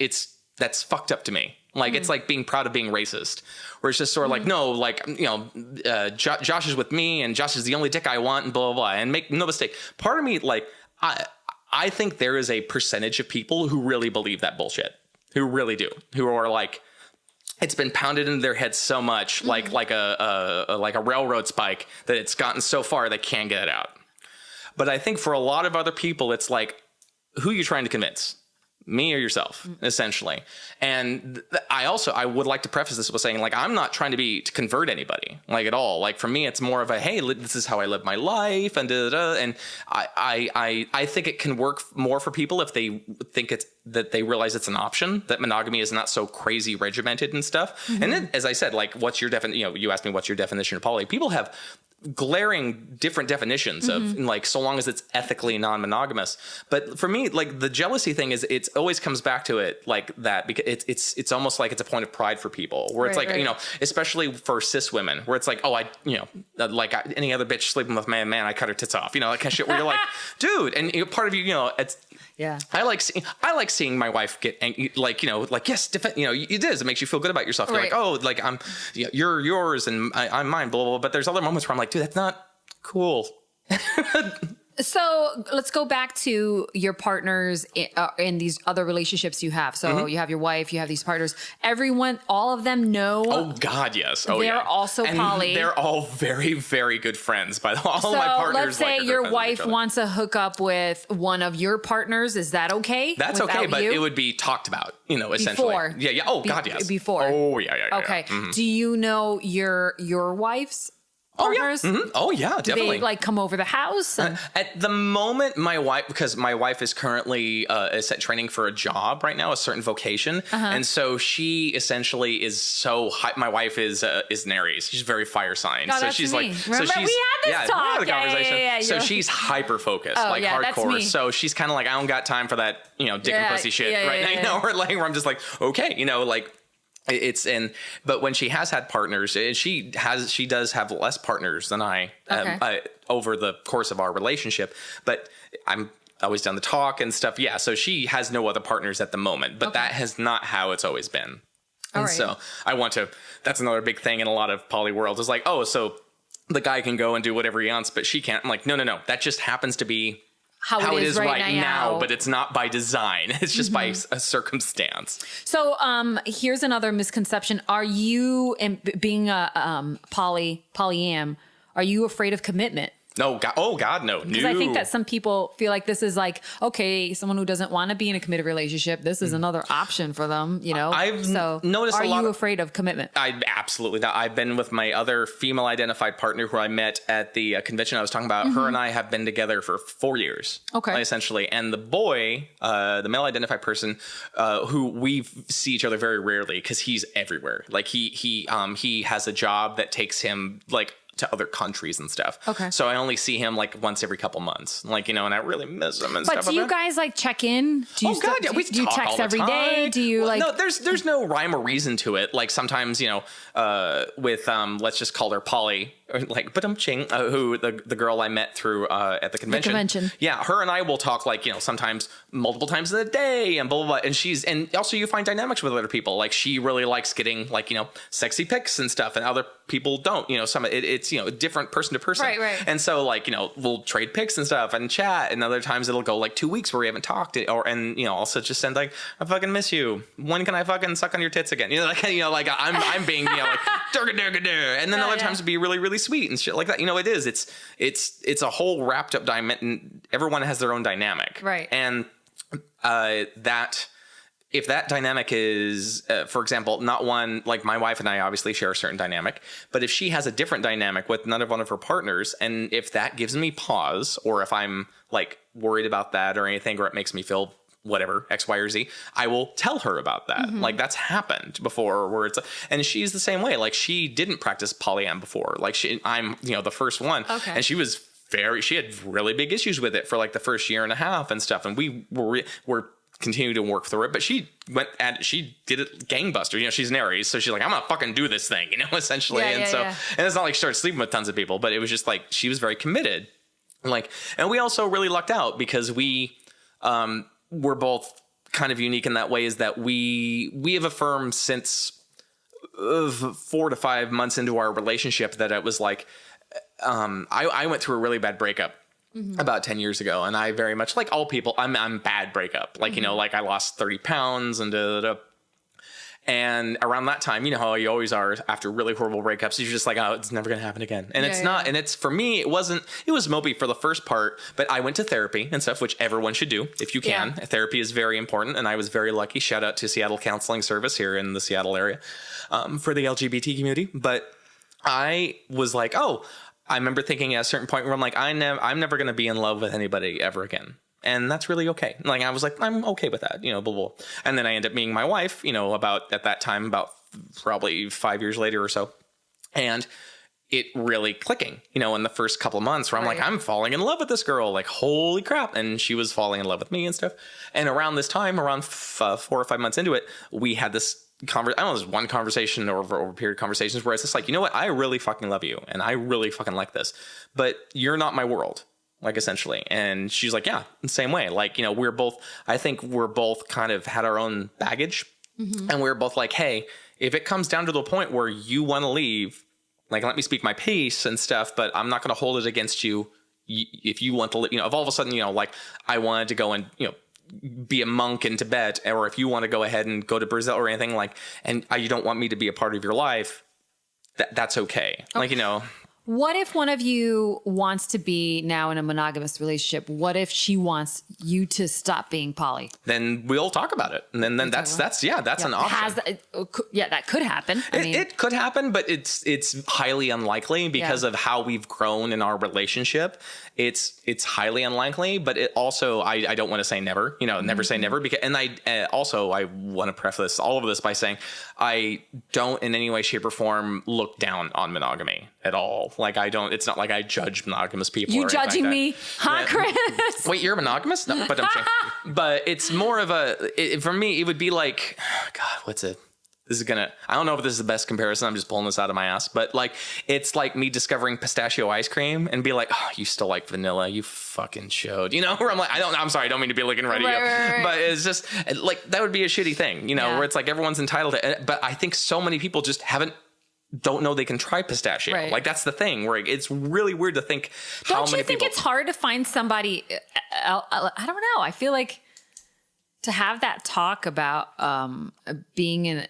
that's fucked up to me. Like, it's like being proud of being racist, where it's just sort of like, no, like, Josh is with me and Josh is the only dick I want and blah, blah, blah. And make no mistake. Part of me, like, I think there is a percentage of people who really believe that bullshit, who really do, who are like, it's been pounded into their heads so much, like a railroad spike, that it's gotten so far they can't get it out. But I think for a lot of other people, it's like, who are you trying to convince? me or yourself, essentially. And I would like to preface this with saying, like, I'm not trying to convert anybody, like, at all. Like, for me, it's more of a, hey, this is how I live my life, and and I think it can work more for people if they think that they realize it's an option, that monogamy is not so crazy regimented and stuff. And then, as I said, like, what's your you asked me what's your definition of poly. People have glaring different definitions of, like, so long as it's ethically non-monogamous. But for me, like, the jealousy thing is, it always comes back to it like that, because it's almost like it's a point of pride for people, where it's like, especially for cis women, where it's like, oh, like any other bitch sleeping with my man, I cut her tits off, that kind of shit, where you're like, dude, and part of you, it's, yeah, I like seeing my wife get angry, yes, it is. It makes you feel good about yourself. You're like, oh, like, you're yours and I'm mine, blah, blah, blah. But there's other moments where I'm like, dude, that's not cool. So let's go back to your partners in these other relationships you have. So you have your wife, you have these partners. Everyone, all of them know. Oh God, yes. Oh, they're also poly. They're all very, very good friends. By the way, all my partners. Let's say your wife wants to hook up with one of your partners. Is that okay? That's okay, but it would be talked about. Essentially. Before. Yeah. Oh God, yes. Before. Oh yeah. Okay. Do you know your wife's partners? Oh yeah, oh yeah, definitely. Do they come over the house? At the moment, my wife is currently training for a job right now, a certain vocation, and so she essentially is so high. My wife is an Aries. She's very fire sign. No, so she's me. like, Remember, so she's, we had this talk. We had the conversation. Yeah. So she's hyper focused, hardcore. That's me. So she's kind of like, I don't got time for that, dick and pussy shit right now. Where I'm just like, okay, like. But when she has had partners, she does have less partners than I over the course of our relationship, but I'm always down to talk and stuff. Yeah. So she has no other partners at the moment, but that has not how it's always been. So that's another big thing in a lot of poly worlds is like, oh, so the guy can go and do whatever he wants, but she can't. I'm like, no. That just happens to be how it is right now, but it's not by design. It's just by a circumstance. So here's another misconception. Are you, being a polyam, are you afraid of commitment? No, God, no. Because I think that some people feel like this is like, okay, someone who doesn't want to be in a committed relationship, this is another option for them, I've noticed are you afraid of commitment? I absolutely not. I've been with my other female identified partner who I met at the convention I was talking about. Her and I have been together for 4 years. Okay. Essentially. And the boy, the male identified person, who we see each other very rarely because he's everywhere. Like he has a job that takes him to other countries and stuff. Okay. So I only see him once every couple months, and I really miss him and stuff. But do you guys check in? Do you we do you talk text all the every time. day? Do you No, there's no rhyme or reason to it. Like sometimes, with let's just call her Polly, or Badum-ching, who the girl I met through at the convention. Yeah, her and I will talk sometimes multiple times in a day and blah blah blah. And also you find dynamics with other people. Like she really likes getting sexy pics and stuff, and other people don't. It's different person to person. Right. And so we'll trade pics and stuff and chat, and other times it'll go 2 weeks where we haven't talked, and also just send I fucking miss you. When can I fucking suck on your tits again? I'm being and then other times it'd be really really sweet and shit like that. It is. It's a whole wrapped up and everyone has their own dynamic. Right. And if that dynamic is, for example, not one, my wife and I obviously share a certain dynamic, but if she has a different dynamic with one of her partners, and if that gives me pause, or if I'm worried about that or anything, or it makes me feel whatever, X, Y, or Z, I will tell her about that. That's happened before, where and she's the same way. She didn't practice polyam before. I'm the first one. Okay. And she had really big issues with it for the first year and a half and stuff. And we were continue to work through it, but she did it gangbuster. She's an Aries, so she's like, I'm gonna fucking do this thing, essentially. And it's not she started sleeping with tons of people, but it was just she was very committed. And we also really lucked out because we're both kind of unique in that way, is that we have affirmed since 4 to 5 months into our relationship that it was I went through a really bad breakup about 10 years ago. And I very much, like all people, I'm bad breakup. I lost 30 pounds and And around that time, you know how you always are after really horrible breakups, you're just like, oh, it's never going to happen again. And it's not. And it's, for me, it was mopey for the first part, but I went to therapy and stuff, which everyone should do if you can. Yeah. Therapy is very important. And I was very lucky. Shout out to Seattle Counseling Service here in the Seattle area for the LGBT community. But I was like, oh, I remember thinking at a certain point where I'm like, I'm never going to be in love with anybody ever again. And that's really okay. Like, I was like, I'm okay with that, you know, blah, blah. And then I ended up meeting my wife, you know, about probably 5 years later or so. And it really clicking, you know, in the first couple of months where I'm like, I'm falling in love with this girl, like, holy crap. And she was falling in love with me and stuff. And around this time, around 4 or 5 months into it, we had this one conversation or over a period of conversations where it's just like, you know what? I really fucking love you. And I really fucking like this, but you're not my world. Like, essentially. And she's like, yeah, the same way. Like, you know, I think we're both kind of had our own baggage. Mm-hmm. And we're both like, hey, if it comes down to the point where you want to leave, like, let me speak my piece and stuff, but I'm not going to hold it against you. If you want to, you know, if all of a sudden, you know, like, I wanted to go and, you know, be a monk in Tibet, or if you want to go ahead and go to Brazil or anything, like, and you don't want me to be a part of your life, that's okay. Like, you know. What if one of you wants to be now in a monogamous relationship? What if she wants you to stop being poly? Then we'll talk about it. And then that's an option. That could happen. It could happen, but it's highly unlikely because of how we've grown in our relationship. It's highly unlikely, but it also, I don't want to say never, you know, never say never. Because, and I want to preface all of this by saying I don't in any way, shape, or form look down on monogamy at all. Like, it's not like I judge monogamous people. You judging like me, huh, Chris? Wait, you're monogamous? No, but I'm saying, but it's more of for me, it would be like, God, I don't know if this is the best comparison. I'm just pulling this out of my ass, but like, it's like me discovering pistachio ice cream and be like, oh, you still like vanilla? You fucking showed, you know, where I'm like, I'm sorry. I don't mean to be looking right at you, but it's just like, that would be a shitty thing, you know, where it's like everyone's entitled to it. But I think so many people just don't know they can try pistachio. Right. Like, that's the thing where it's really weird to think Don't you think it's hard to find somebody, I don't know. I feel like to have that talk about being in...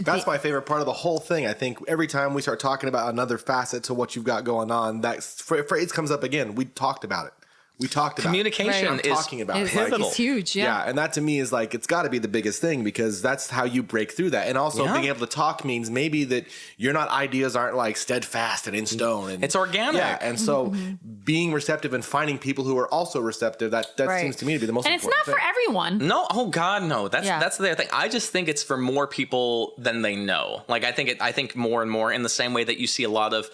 That's my favorite part of the whole thing. I think every time we start talking about another facet to what you've got going on, that phrase comes up again. We talked about it. We talked about communication is talking about it. Pivotal. It's huge. Yeah. And that to me is like, it's got to be the biggest thing because that's how you break through that. And also being able to talk means maybe that ideas aren't like steadfast and in stone. And it's organic. Yeah. And so being receptive and finding people who are also receptive, that seems to me to be the most important thing. And it's not for everyone. No. Oh God, no. That's the other thing. I just think it's for more people than they know. Like, I think more and more in the same way that you see a lot of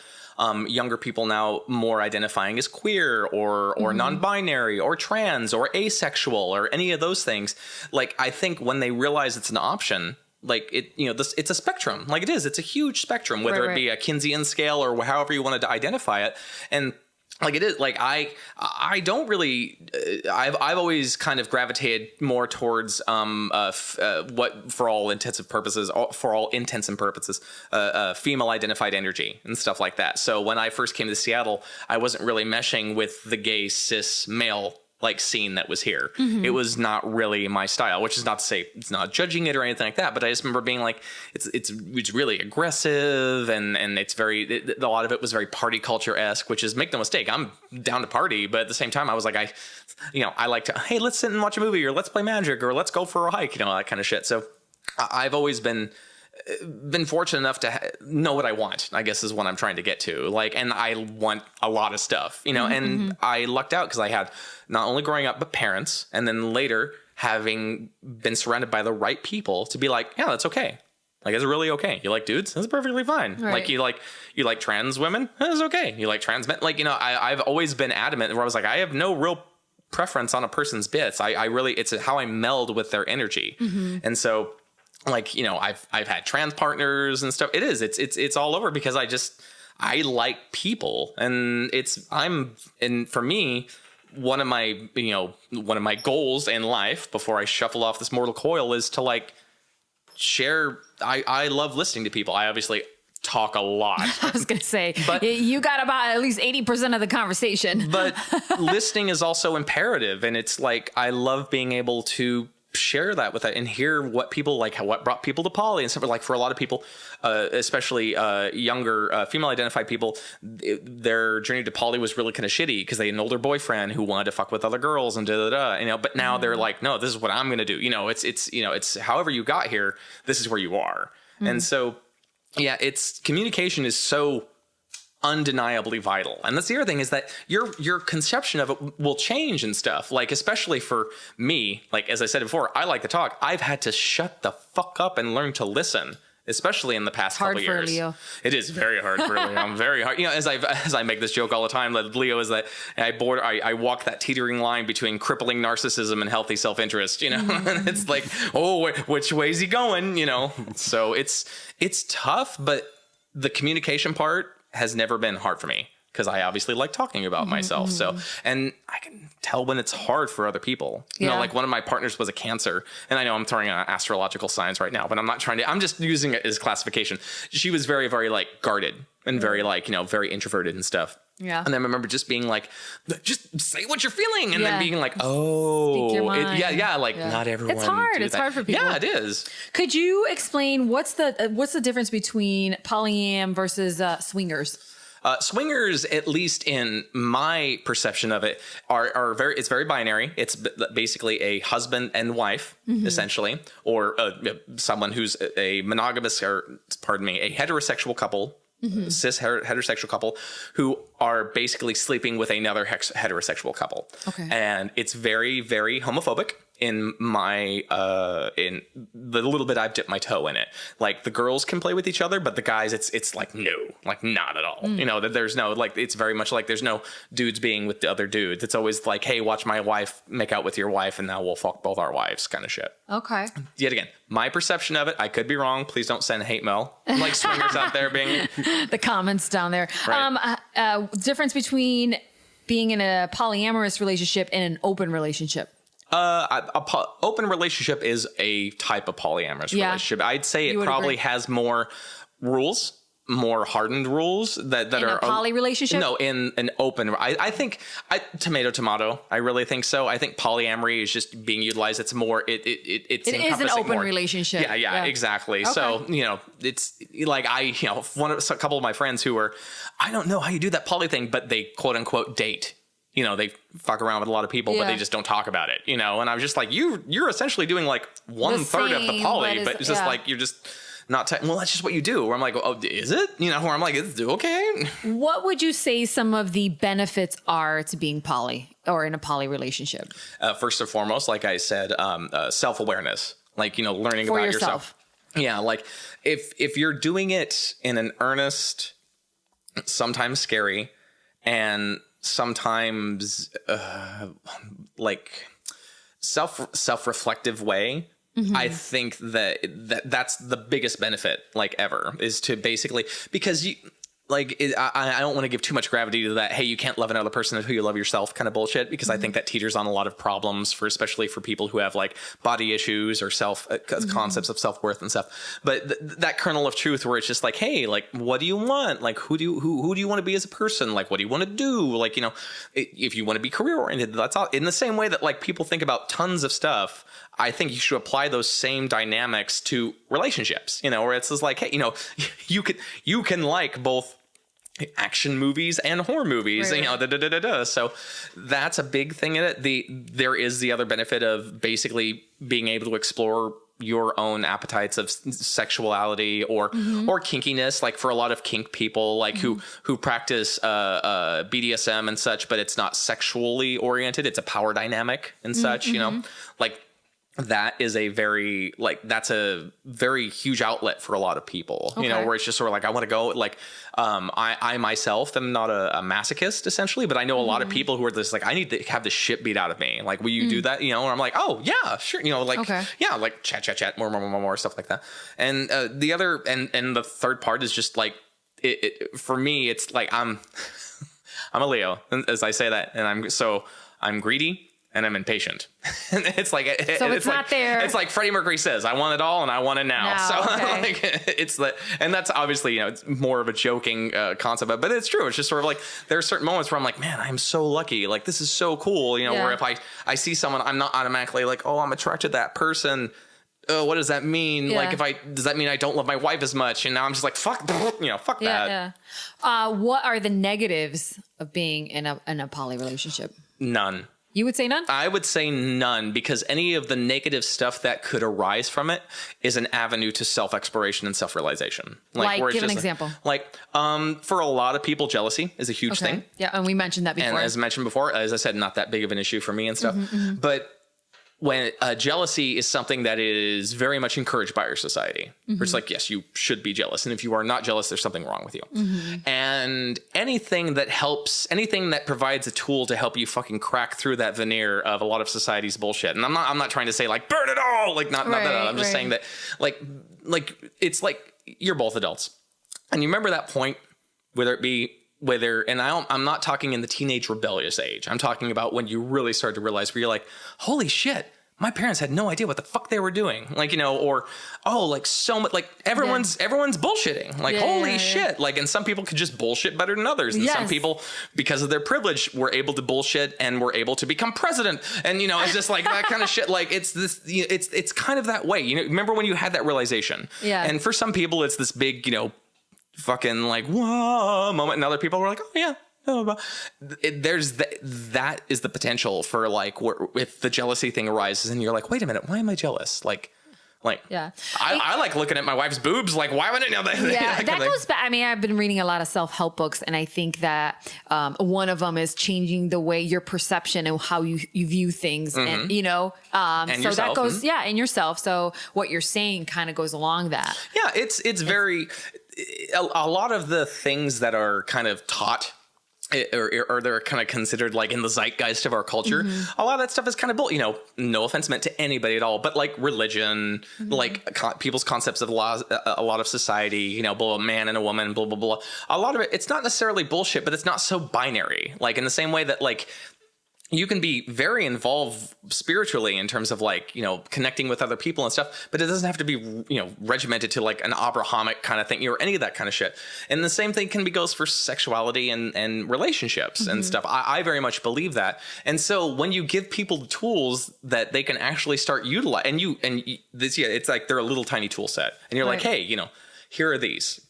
younger people now more identifying as queer or non-binary or trans or asexual or any of those things. Like, I think when they realize it's an option, like it's a spectrum. Like, it is. It's a huge spectrum, whether it be a Kinsian scale or however you wanted to identify it. And like, it is like, I don't really, I've always kind of gravitated more towards, what for all intents and purposes, female identified energy and stuff like that. So when I first came to Seattle, I wasn't really meshing with the gay cis male like scene that was here. It was not really my style, which is not to say it's not judging it or anything like that, but I just remember being like, it's really aggressive and it's a lot of it was very party culture-esque, which is, make no mistake, I'm down to party, but at the same time I was like, I like to, hey, let's sit and watch a movie or let's play Magic or let's go for a hike, you know, that kind of shit. So I've always been fortunate enough to know what I want, I guess is what I'm trying to get to. Like, and I want a lot of stuff, you know, and I lucked out because I had not only growing up, but parents, and then later having been surrounded by the right people to be like, yeah, that's okay. Like, it's really okay. You like dudes? That's perfectly fine. Right. Like, you like trans women? That's okay. You like trans men? Like, you know, I've always been adamant where I was like, I have no real preference on a person's bits. I really, it's how I meld with their energy. And so, like, you know, I've had trans partners and stuff. It's all over because I like people, and for me, one of my goals in life before I shuffle off this mortal coil is to like share. I love listening to people. I obviously talk a lot. I was going to say, but you got about at least 80% of the conversation. But listening is also imperative. And it's like, I love being able to share that with that and hear what people like, what brought people to poly and stuff. Like for a lot of people, especially younger female identified people, their journey to poly was really kind of shitty because they had an older boyfriend who wanted to fuck with other girls and you know, but now they're like, no, this is what I'm going to do. You know, it's however you got here, this is where you are. And so, yeah, communication is so undeniably vital. And that's the other thing is that your conception of it will change and stuff. Like, especially for me, like, as I said before, I like to talk. I've had to shut the fuck up and learn to listen, especially in the past couple years. Leo. It is very hard for Leo. I'm very hard. You know, as I make this joke all the time, that Leo is that I walk that teetering line between crippling narcissism and healthy self-interest, you know, and it's like, oh, which way is he going? You know, so it's tough, but the communication part has never been hard for me because I obviously like talking about myself. So, and I can tell when it's hard for other people. You know, like one of my partners was a Cancer, and I know I'm throwing out astrological signs right now, but I'm not trying to, I'm just using it as classification. She was very, very like guarded and very like, you know, very introverted and stuff. Yeah. And then I remember just being like, just say what you're feeling. And then being like, oh, like not everyone. It's hard. It's hard for people. Yeah, it is. Could you explain what's the difference between polyam versus swingers? Swingers, at least in my perception of it, are very binary. It's basically a husband and wife, essentially, or someone who's a monogamous, or a heterosexual couple. Cis heterosexual couple who are basically sleeping with another heterosexual couple. Okay. And it's very, very homophobic in my in the little bit I've dipped my toe in it. Like the girls can play with each other, but the guys, it's like no, like not at all. You know, that there's no, like, it's very much like there's no dudes being with the other dudes. It's always like, hey, watch my wife make out with your wife and now we'll fuck both our wives kind of shit. Okay. Yet again, my perception of it, I could be wrong. Please don't send hate mail. Like swingers out there being the comments down there. Right. Difference between being in a polyamorous relationship and an open relationship. Open relationship is a type of polyamorous relationship. I'd say it probably has more rules, more hardened rules that in are a poly relationship. No, in an open. I think tomato. I really think so. I think polyamory is just being utilized. It's more. It is an open relationship. Yeah, exactly. Okay. So you know, it's like a couple of my friends who are, I don't know how you do that poly thing, but they quote unquote date. You know, they fuck around with a lot of people, but they just don't talk about it, you know? And I was just like, you're essentially doing like 1/3 of the poly, but it's just like, you're just not, well, that's just what you do. Where I'm like, oh, is it? You know, where I'm like, it's okay. What would you say some of the benefits are to being poly or in a poly relationship? First and foremost, like I said, self-awareness, like, you know, learning for about yourself. Yeah. Like if you're doing it in an earnest, sometimes scary, and sometimes like self-reflective way, I think that's the biggest benefit like ever, is to basically, because you like I don't want to give too much gravity to that, hey, you can't love another person until you love yourself kind of bullshit, because I think that teeters on a lot of problems especially for people who have like body issues or concepts of self-worth and stuff. But that kernel of truth where it's just like, hey, like, what do you want? Like, who do you want to be as a person? Like, what do you want to do? Like, you know, if you want to be career oriented, that's all. In the same way that like people think about tons of stuff, I think you should apply those same dynamics to relationships, you know, where it's just like, hey, you know, you can like both action movies and horror movies, right. You know, So that's a big thing in it. There is the other benefit of basically being able to explore your own appetites of sexuality or kinkiness, like for a lot of kink people, like who practice BDSM and such, but it's not sexually oriented. It's a power dynamic and such, you know, like that is that's a very huge outlet for a lot of people, you know, where it's just sort of like, I want to go like, I myself am not a masochist essentially, but I know a lot of people who are just like, I need to have the shit beat out of me. Like, will you do that? You know, and I'm like, oh yeah, sure. You know, like, yeah, like chat, more, stuff like that. And, the other, and the third part is just like, for me, it's like, I'm a Leo, as I say that. And I'm greedy and I'm impatient. And it's like it's not like, there. It's like Freddie Mercury says, "I want it all, and I want it now." So okay. like, it's the, and that's obviously it's more of a joking concept, but it's true. It's just sort of like there are certain moments where I'm like, man, I'm so lucky. Like this is so cool. Where if I see someone, I'm not automatically like, oh, I'm attracted to that person. Oh, what does that mean? Yeah. Like, does that mean I don't love my wife as much? And now I'm just like, fuck that. Yeah. What are the negatives of being in a poly relationship? None. You would say none? I would say none, because any of the negative stuff that could arise from it is an avenue to self-exploration and self-realization. Like where it's give an just example. For a lot of people, jealousy is a huge thing. Yeah, and we mentioned that before. And as mentioned before, as I said, not that big of an issue for me and stuff. But when jealousy is something that is very much encouraged by our society, where it's like, yes, you should be jealous. And if you are not jealous, there's something wrong with you. And anything that provides a tool to help you fucking crack through that veneer of a lot of society's bullshit. And I'm not trying to say like, burn it all. Like not that. I'm just saying that like it's like you're both adults. And you remember that point, I'm not talking in the teenage rebellious age. I'm talking about when you really start to realize where you're like, holy shit, my parents had no idea what the fuck they were doing. Like, or, oh, like so much, like everyone's bullshitting. Like, holy shit. Like, and some people could just bullshit better than others. And some people, because of their privilege, were able to bullshit and were able to become president. And, it's just like that kind of shit. Like it's this, it's kind of that way. Remember when you had that realization? Yeah. And for some people, it's this big, fucking like whoa moment, and other people were like, oh yeah, there's that is the potential for like if the jealousy thing arises and you're like, wait a minute, why am I jealous? Like yeah, I like looking at my wife's boobs. Like, why would it know that? Yeah, that goes back. I mean, I've been reading a lot of self-help books, and I think that one of them is changing the way your perception and how you view things, and and so yourself. That goes in yourself. So what you're saying kind of goes along that. Yeah, it's very a lot of the things that are kind of taught or they're kind of considered like in the zeitgeist of our culture. A lot of that stuff is kind of no offense meant to anybody at all, but like religion, like people's concepts of laws, a lot of society, blah, man and a woman, blah, blah, blah. A lot of it, it's not necessarily bullshit, but it's not so binary. Like in the same way that like you can be very involved spiritually in terms of like, connecting with other people and stuff, but it doesn't have to be, regimented to like an Abrahamic kind of thing or any of that kind of shit. And the same thing goes for sexuality and relationships and stuff. I very much believe that. And so when you give people the tools that they can actually start utilizing, it's like they're a little tiny tool set, and you're like, hey, here are these.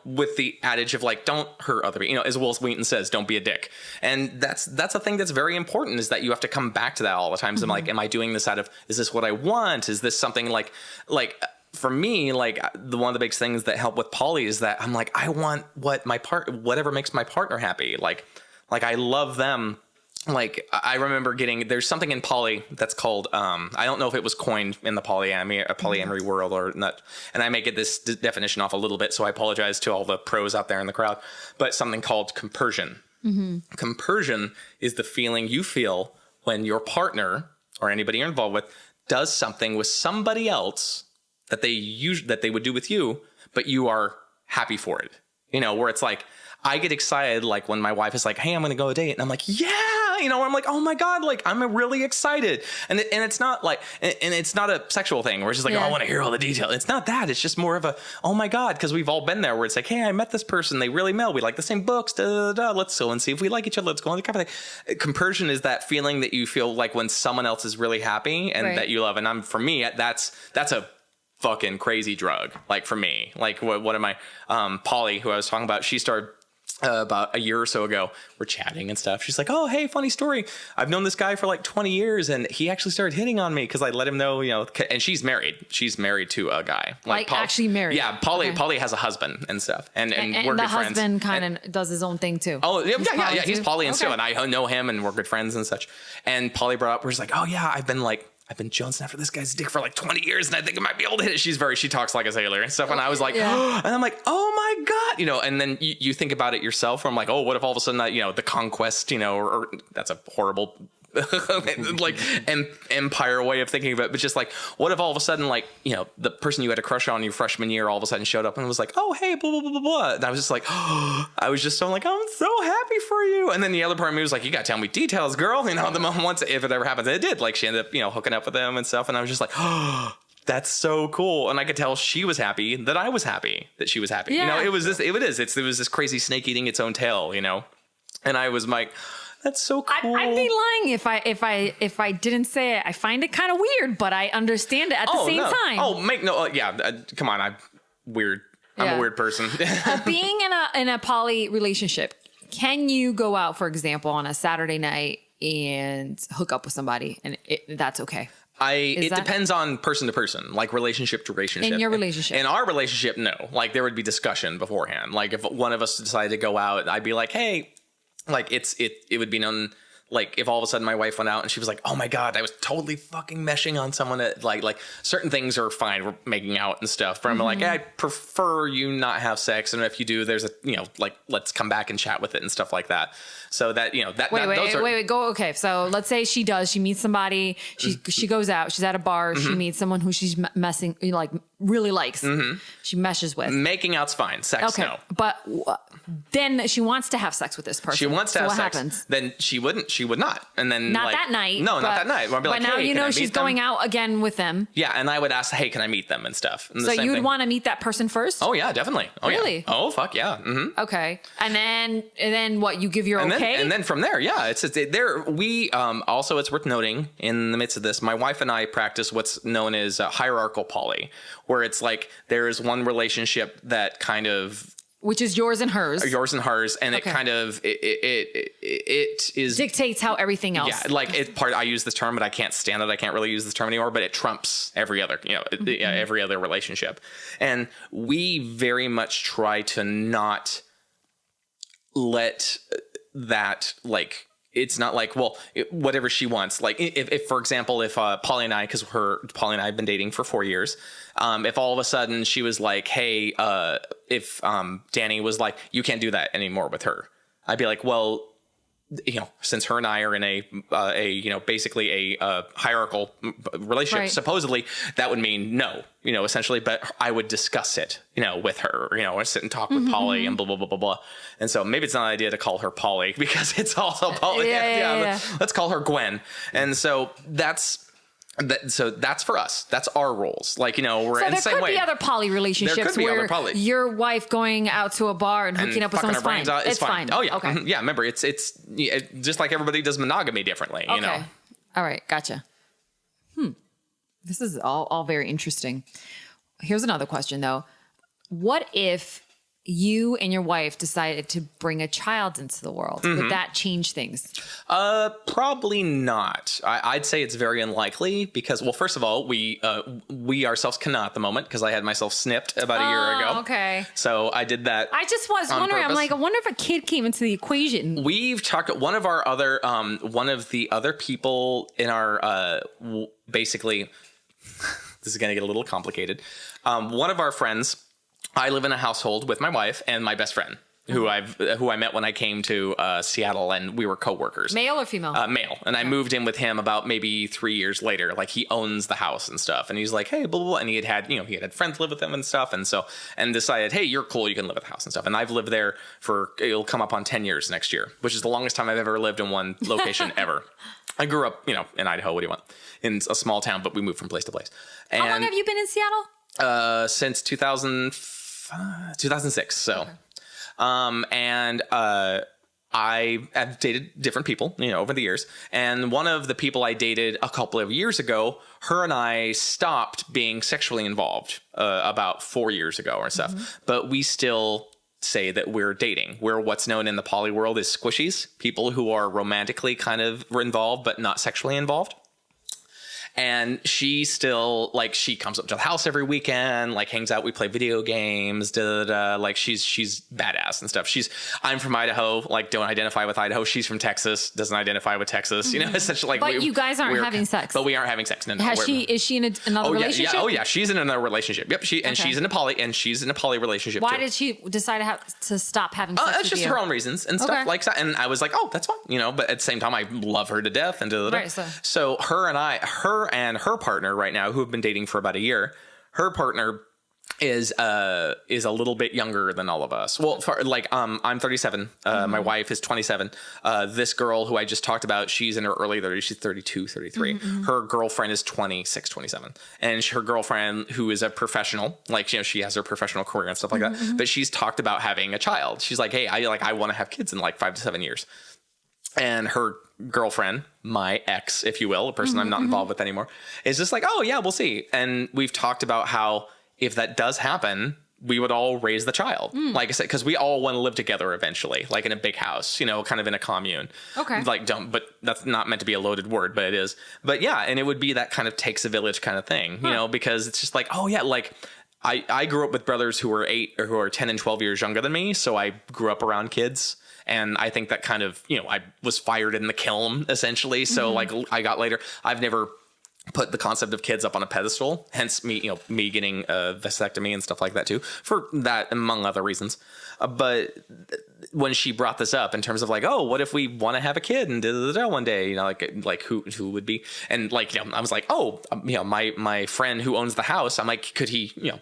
With the adage of like, don't hurt other people, as Will Wheaton says, don't be a dick. And that's a thing that's very important, is that you have to come back to that all the time. So I'm like, am I doing this is this what I want? Is this something like for me, like one of the big things that help with poly is that I'm like, I want whatever makes my partner happy. Like I love them. Like I remember there's something in poly that's called, I don't know if it was coined in the polyamory world or not. And I may get this definition off a little bit, so I apologize to all the pros out there in the crowd, but something called compersion. Compersion is the feeling you feel when your partner or anybody you're involved with does something with somebody else that they would do with you, but you are happy for it. Where it's like, I get excited like when my wife is like, hey, I'm going to go on a date. And I'm like, yeah, I'm like, oh my God, like I'm really excited. And it's not like, and it's not a sexual thing where it's just like, oh, I want to hear all the details. It's not that. It's just more of a, oh my God. Because we've all been there where it's like, hey, I met this person. They really meld. We like the same books. Let's go and see if we like each other. Let's go on the cafe. Compersion is that feeling that you feel like when someone else is really happy and that you love. And for me, that's a fucking crazy drug. Like for me, like one of my, Polly, who I was talking about, she started about a year or so ago, we're chatting and stuff. She's like, oh, hey, funny story. I've known this guy for like 20 years and he actually started hitting on me because I let him know, and she's married. She's married to a guy. Like actually married? Yeah. Polly has a husband and stuff. And we're good friends. And the husband kind of does his own thing too. Oh, yeah. He's poly and too. And I know him and we're good friends and such. And Polly brought up, we're just like, oh yeah, I've been jonesing after this guy's dick for like 20 years and I think I might be able to hit it. She talks like a sailor and stuff. And I was like, and I'm like, oh my God, and then you think about it yourself where I'm like, oh, what if all of a sudden that, the conquest, or that's a horrible like empire way of thinking of it. But just like, what if all of a sudden, like, the person you had a crush on your freshman year all of a sudden showed up and was like, oh, hey, blah, blah, blah, blah, blah. And I was just like, I was just so like, I'm so happy for you. And then the other part of me was like, you got to tell me details, girl. The moment once, if it ever happens, it did. Like, she ended up, hooking up with them and stuff. And I was just like, that's so cool. And I could tell she was happy that I was happy that she was happy. Yeah. It was this crazy snake eating its own tail, And I was like, that's so cool. I'd be lying if I didn't say it. I find it kind of weird, but I understand it at the same time. Come on, I'm weird. I'm a weird person. Being in a poly relationship, can you go out, for example, on a Saturday night and hook up with somebody, and that's okay? It depends on person to person, like relationship to relationship. In your relationship. In our relationship, no. Like, there would be discussion beforehand. Like, if one of us decided to go out, I'd be like, hey, like, it would be known. Like, if all of a sudden my wife went out and she was like, oh my God, I was totally fucking meshing on someone that like certain things are fine. We're making out and stuff. But I'm like, I prefer you not have sex. And if you do, there's let's come back and chat with it and stuff like that. So that, wait, go. Okay. So let's say she meets somebody, she goes out, she's at a bar, she meets someone who she's messing, really likes. She meshes with. Making out's fine. Sex, no. But then she wants to have sex with this person. She wants to have what sex. Happens? Then she would not. And then not that night. No, not that night. I'd be but now hey, she's going out again with them. Yeah, and I would ask, hey, can I meet them and stuff? And so you would want to meet that person first? Oh yeah, definitely. Oh really? Yeah. Oh fuck yeah. Mm-hmm. Okay. And then what? You give your okay? And then from there, yeah, it's there. We also, it's worth noting in the midst of this, my wife and I practice what's known as hierarchical poly, where it's like there is one relationship that kind of, which is yours and hers, and it kind of it is dictates how everything else. Yeah, like I use this term, but I can't stand it. I can't really use this term anymore. But it trumps every other, every other relationship, and we very much try to not let that like. It's not like, well, whatever she wants. Like if for example, if Polly and I, because Polly and I have been dating for 4 years, if all of a sudden she was like, hey, if Danny was like, you can't do that anymore with her, I'd be like, well, since her and I are in a basically a hierarchical relationship, right. Supposedly that would mean no, essentially, but I would discuss it, with her, or sit and talk with Polly and blah, blah, blah, blah, blah. And so maybe it's not an idea to call her Polly because it's also Polly. Yeah. Let's call her Gwen. And so that's for us. That's our roles. Like, we're in the same way. There could be other poly relationships where your wife going out to a bar and hooking up with someone's fine. It's fine. Oh, yeah. Okay. Yeah, remember, it's just like everybody does monogamy differently, Okay. All right. Gotcha. This is all very interesting. Here's another question, though. What if you and your wife decided to bring a child into the world? Would that change things? Probably not. I'd say it's very unlikely because, well, first of all, we ourselves cannot at the moment because I had myself snipped about a year ago. Okay. So I did that. I just was wondering. Purpose. I'm like, I wonder if a kid came into the equation. We've talked. One of the other people in our basically, this is going to get a little complicated. One of our friends. I live in a household with my wife and my best friend, who I met when I came to Seattle, and we were coworkers. Male or female? Male. And I moved in with him about maybe 3 years later. Like, he owns the house and stuff, and he's like, hey, blah, blah, blah. And he had friends live with him and stuff, and decided, hey, you're cool, you can live at the house and stuff. And I've lived there it'll come up on 10 years next year, which is the longest time I've ever lived in one location ever. I grew up, in Idaho. What do you want? In a small town, but we moved from place to place. And how long have you been in Seattle? Since 2006. So, okay. And I have dated different people, over the years. And one of the people I dated a couple of years ago, her and I stopped being sexually involved about 4 years ago or stuff. But we still say that we're dating. We're what's known in the poly world as squishies, people who are romantically kind of involved, but not sexually involved. And she still, like, she comes up to the house every weekend, like, hangs out. We play video games, like, she's badass and stuff. I'm from Idaho, like, don't identify with Idaho. She's from Texas, doesn't identify with Texas, you know, essentially. Like, but you guys aren't having sex. But we aren't having sex. No, is she in another relationship? Yeah. Oh yeah, she's in another relationship. Yep. She's in a poly relationship. Why too. did she decide to stop having sex? That's just her own reasons and stuff like that. And I was like, oh, that's fine, you know. But at the same time, I love her to death. And right, so her and her partner right now, who have been dating for about a year, her partner is a little bit younger than all of us. Well, I'm 37. My wife is 27. This girl who I just talked about, she's in her early 30s. She's 32, 33. Her girlfriend is 26, 27. And her girlfriend, who is a professional, like, you know, she has her professional career and stuff like that. But she's talked about having a child. She's like, hey, I want to have kids in like 5 to 7 years. And her girlfriend, my ex, if you will, a person I'm not involved with anymore, is just like, oh yeah, we'll see. And we've talked about how if that does happen, we would all raise the child. Like I said, because we all want to live together eventually, like in a big house, you know, kind of in a commune. Okay. Like, but that's not meant to be a loaded word, but it is. But yeah, and it would be that kind of takes a village kind of thing, you know, because it's just like, oh yeah, like I grew up with brothers who were 8 or who are 10 and 12 years younger than me. So I grew up around kids. And I think that kind of, you know, I was fired in the kiln essentially. So like I got later, I've never put the concept of kids up on a pedestal, hence me getting a vasectomy and stuff like that too, for that among other reasons. But when she brought this up in terms of like, oh, what if we want to have a kid and one day, you know, like who would be, and like, you know, I was like, oh, you know, my friend who owns the house, I'm like, could he, you know,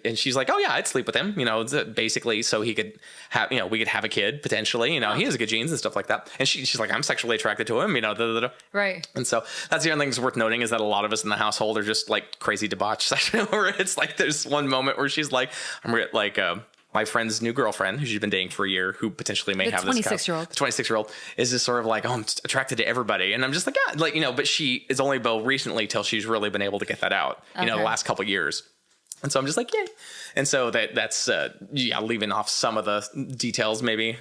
and she's like, oh yeah, I'd sleep with him, you know, basically, so he could have, you know, we could have a kid potentially, you know, he has good genes and stuff like that. And she's like, I'm sexually attracted to him, you know, Right. And so that's the other thing that's worth noting is that a lot of us in the household are just like crazy debauched, where it's like, there's one moment where she's like, my friend's new girlfriend, who she's been dating for a year, who potentially may have this 26-year-old. The 26-year-old is just sort of like, oh, I'm attracted to everybody. And I'm just like, yeah, like, you know, but she is only recently till she's really been able to get that out, you know, the last couple of years. And so I'm just like, yay. And so that's leaving off some of the details, maybe.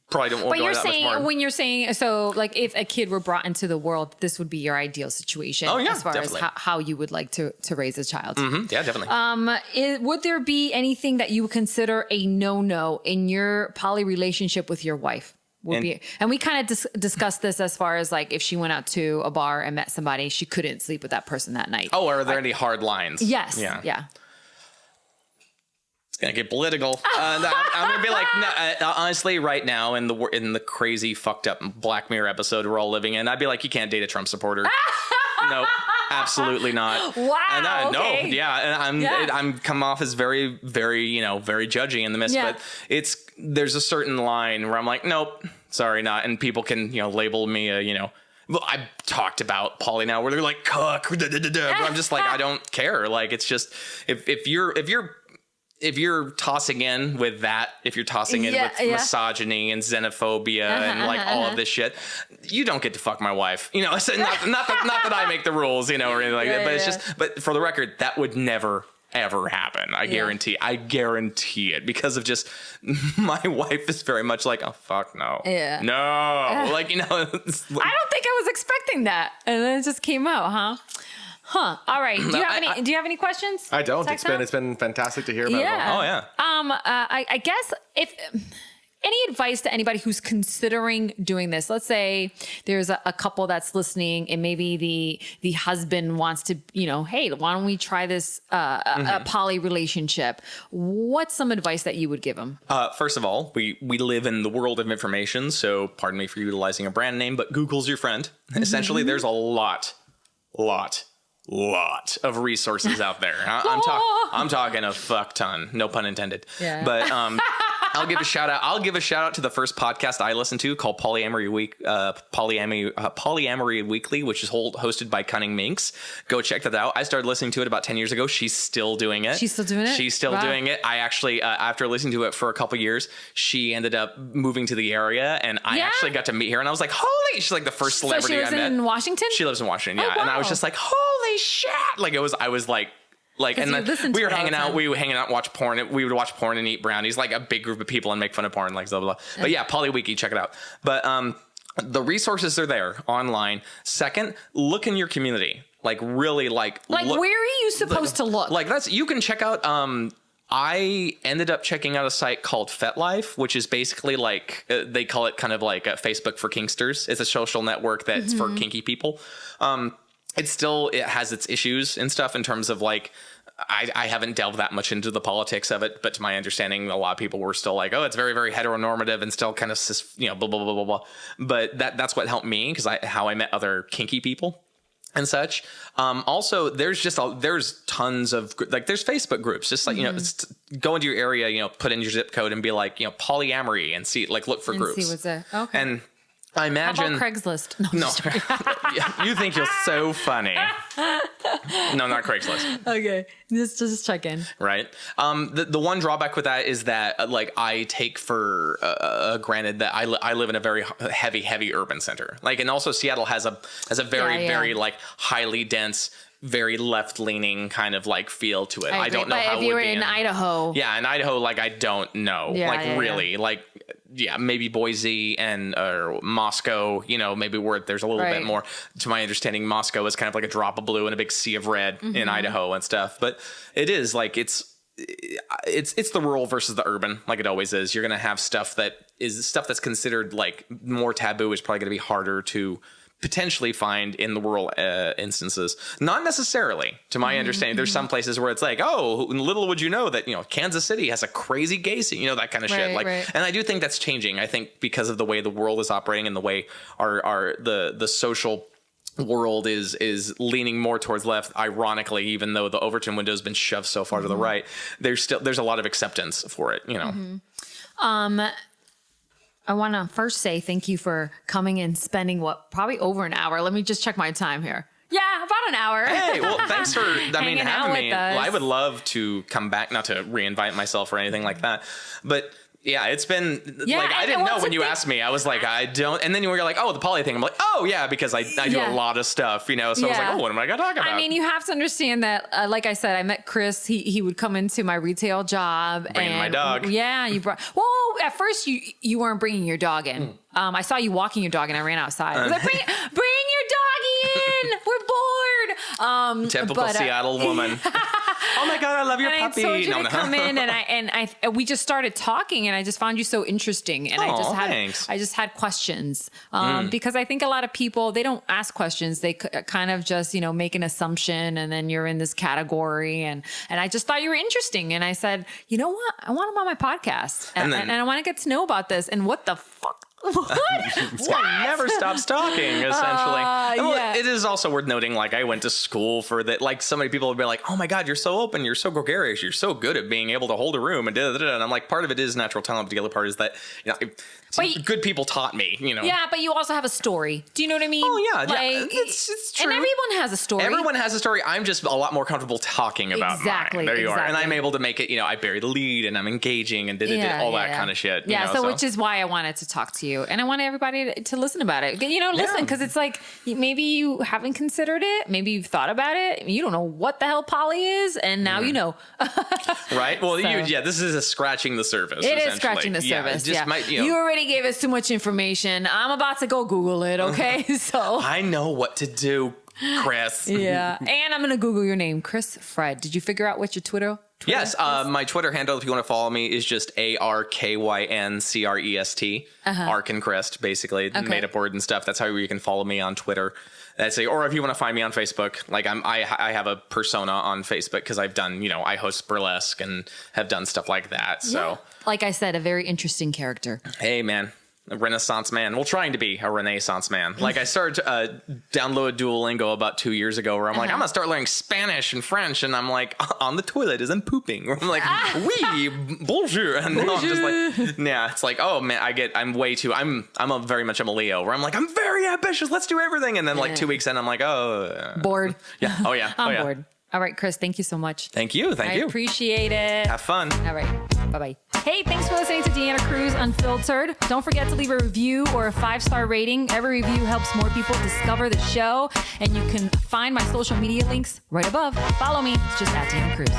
Probably don't want to go into that much more. When you're saying, so like if a kid were brought into the world, this would be your ideal situation as far as how you would like to raise a child. Yeah, definitely. Would there be anything that you would consider a no-no in your poly relationship with your wife? And we kind of discussed this as far as like if she went out to a bar and met somebody, she couldn't sleep with that person that night. Oh, are there any hard lines? Yes. Yeah. Gonna get political. I'm gonna be like, no, honestly, right now in the crazy fucked up Black Mirror episode we're all living in, I'd be like, you can't date a Trump supporter. No, absolutely not. Wow. No, yeah, and I'm come off as very, very, you know, very judgy in the midst, but there's a certain line where I'm like, nope, sorry, not, and people can, you know, label me a, you know. Well, I've talked about poly now where they're like, cuck, but I'm just like, I don't care. Like, it's just if you're tossing in with that, if you're tossing in with misogyny and xenophobia and like all of this shit, you don't get to fuck my wife. You know, not that I make the rules, you know, or anything like that. But it's just, but for the record, that would never ever happen. I guarantee it, because of just my wife is very much like, oh fuck no, no, like, you know. I don't think I was expecting that, and then it just came out, huh? All right. Do you have any questions? I don't. It's been fantastic to hear about. Yeah. Oh yeah. I guess if any advice to anybody who's considering doing this, let's say there's a couple that's listening and maybe the husband wants to, you know, hey, why don't we try this a poly relationship? What's some advice that you would give them? First of all, we live in the world of information, so pardon me for utilizing a brand name, but Google's your friend. Essentially, there's a lot of resources out there. I'm talking a fuck ton, no pun intended. Yeah. But I'll give a shout out to the first podcast I listened to called Polyamory Weekly, which is hosted by Cunning Minx. Go check that out. I started listening to it about 10 years ago. She's still doing it. She's still doing it. I actually, after listening to it for a couple years, she ended up moving to the area, and I actually got to meet her, and I was like, holy, she's like the first celebrity I met. So she lives in Washington? She lives in Washington, yeah. Oh, wow. And I was just like, holy shit. Like I was like, and then we were hanging out, watch porn. We would watch porn and eat brownies, like a big group of people, and make fun of porn, like blah, blah, blah. But yeah, Poly Wiki, check it out. But the resources are there online. Second, look in your community. Like really like where are you supposed to look? Like you can check out I ended up checking out a site called FetLife, which is basically like they call it kind of like a Facebook for kinksters. It's a social network that's for kinky people. It has its issues and stuff in terms of like I haven't delved that much into the politics of it, but to my understanding, a lot of people were still like, oh, it's very, very heteronormative and still kind of blah blah blah blah blah. But that's what helped me because how I met other kinky people and such. Also, there's tons of like there's Facebook groups, just like go into your area, put in your zip code and be like polyamory and see look for groups. See what's there. Okay. And I imagine how about Craigslist. No. Yeah, you think you're so funny. No, not Craigslist. Okay, just check in. Right. The one drawback with that is that I take for granted that I live in a very heavy urban center. And also Seattle has a very very highly dense, very left-leaning kind of feel to it. I don't know how if you were in Idaho. Yeah, in Idaho, I don't know. Really. Maybe Boise and Moscow, maybe where there's a little bit more. To my understanding, Moscow is kind of like a drop of blue and a big sea of red in Idaho and stuff. But it is it's the rural versus the urban, like it always is. You're going to have stuff that's considered more taboo is probably going to be harder to potentially find in the rural instances. Not necessarily, to my understanding. There's some places where it's little would you know that Kansas City has a crazy gay scene, that kind of shit. And I do think that's changing. I think because of the way the world is operating and the way the social world is leaning more towards left. Ironically, even though the Overton window has been shoved so far to the right, there's a lot of acceptance for it. I want to first say thank you for coming and spending probably over an hour. Let me just check my time here. Yeah, about an hour. Hey, well, thanks for having me. Well, I would love to come back, not to reinvite myself or anything like that, but yeah, it's been I didn't know when you asked me. I was like, I don't. And then you were like, oh, the poly thing. I'm like, oh yeah, because I do a lot of stuff, So I was like, oh, what am I gonna talk about? I mean, you have to understand that, like I said, I met Chris. He would come into my retail job bringing my dog. Yeah, you brought. Well, at first you weren't bringing your dog in. I saw you walking your dog, and I ran outside. I was like, bring your doggy in. We're bored. Typical Seattle woman. Oh my God, I love your puppy. I told you to come in, and we just started talking, and I just found you so interesting, and I just had questions because I think a lot of people, they don't ask questions, they kind of just make an assumption, and then you're in this category, and I just thought you were interesting, and I said, you know what, I want him on my podcast, and I want to get to know about this, and what the fuck. What? This guy never stops talking, essentially. It is also worth noting, I went to school for that. So many people would be like, oh my God, you're so open, you're so gregarious, you're so good at being able to hold a room, and da-da-da-da. And I'm like, part of it is natural talent, but the other part is that, good people taught me, Yeah, but you also have a story. Do you know what I mean? Oh, yeah. It's true. And everyone has a story. Everyone has a story. I'm just a lot more comfortable talking about mine. There you are. And I'm able to make it, I bury the lead, and I'm engaging, and all that kind of shit. Which is why I wanted to talk to you. And I want everybody to listen about it. Listen, because it's maybe you haven't considered it. Maybe you've thought about it. You don't know what the hell poly is, and now you know. Right? Well, this is scratching the surface. It is scratching the surface. You already gave us too much information. I'm about to go Google it, okay? So I know what to do, Chris. Yeah. And I'm going to Google your name, Chris Fred. Did you figure out what your Twitter? Yes, my Twitter handle, if you want to follow me, is just ARKYNCREST. Arkencrest, basically, made up word and stuff. That's how you can follow me on Twitter. Or if you want to find me on Facebook, I have a persona on Facebook because I've done, I host burlesque and have done stuff like that. So, like I said, a very interesting character. Hey, man. A Renaissance man. Well, trying to be a Renaissance man. I started to download Duolingo about 2 years ago where I'm like, I'm going to start learning Spanish and French. And I'm like, on the toilet as I'm pooping. I'm like, oui, bonjour. And I'm just like, it's like, oh man, I'm way too, I'm very much a Leo where I'm like, I'm very ambitious. Let's do everything. And then 2 weeks in, I'm like, bored. Yeah. Oh yeah. I'm bored. All right, Chris, thank you so much. Thank you. I appreciate it. Have fun. All right. Bye-bye. Hey, thanks for listening to Deanna Cruz Unfiltered. Don't forget to leave a review or a 5-star rating. Every review helps more people discover the show. And you can find my social media links right above. Follow me. It's just @Deanna Cruz.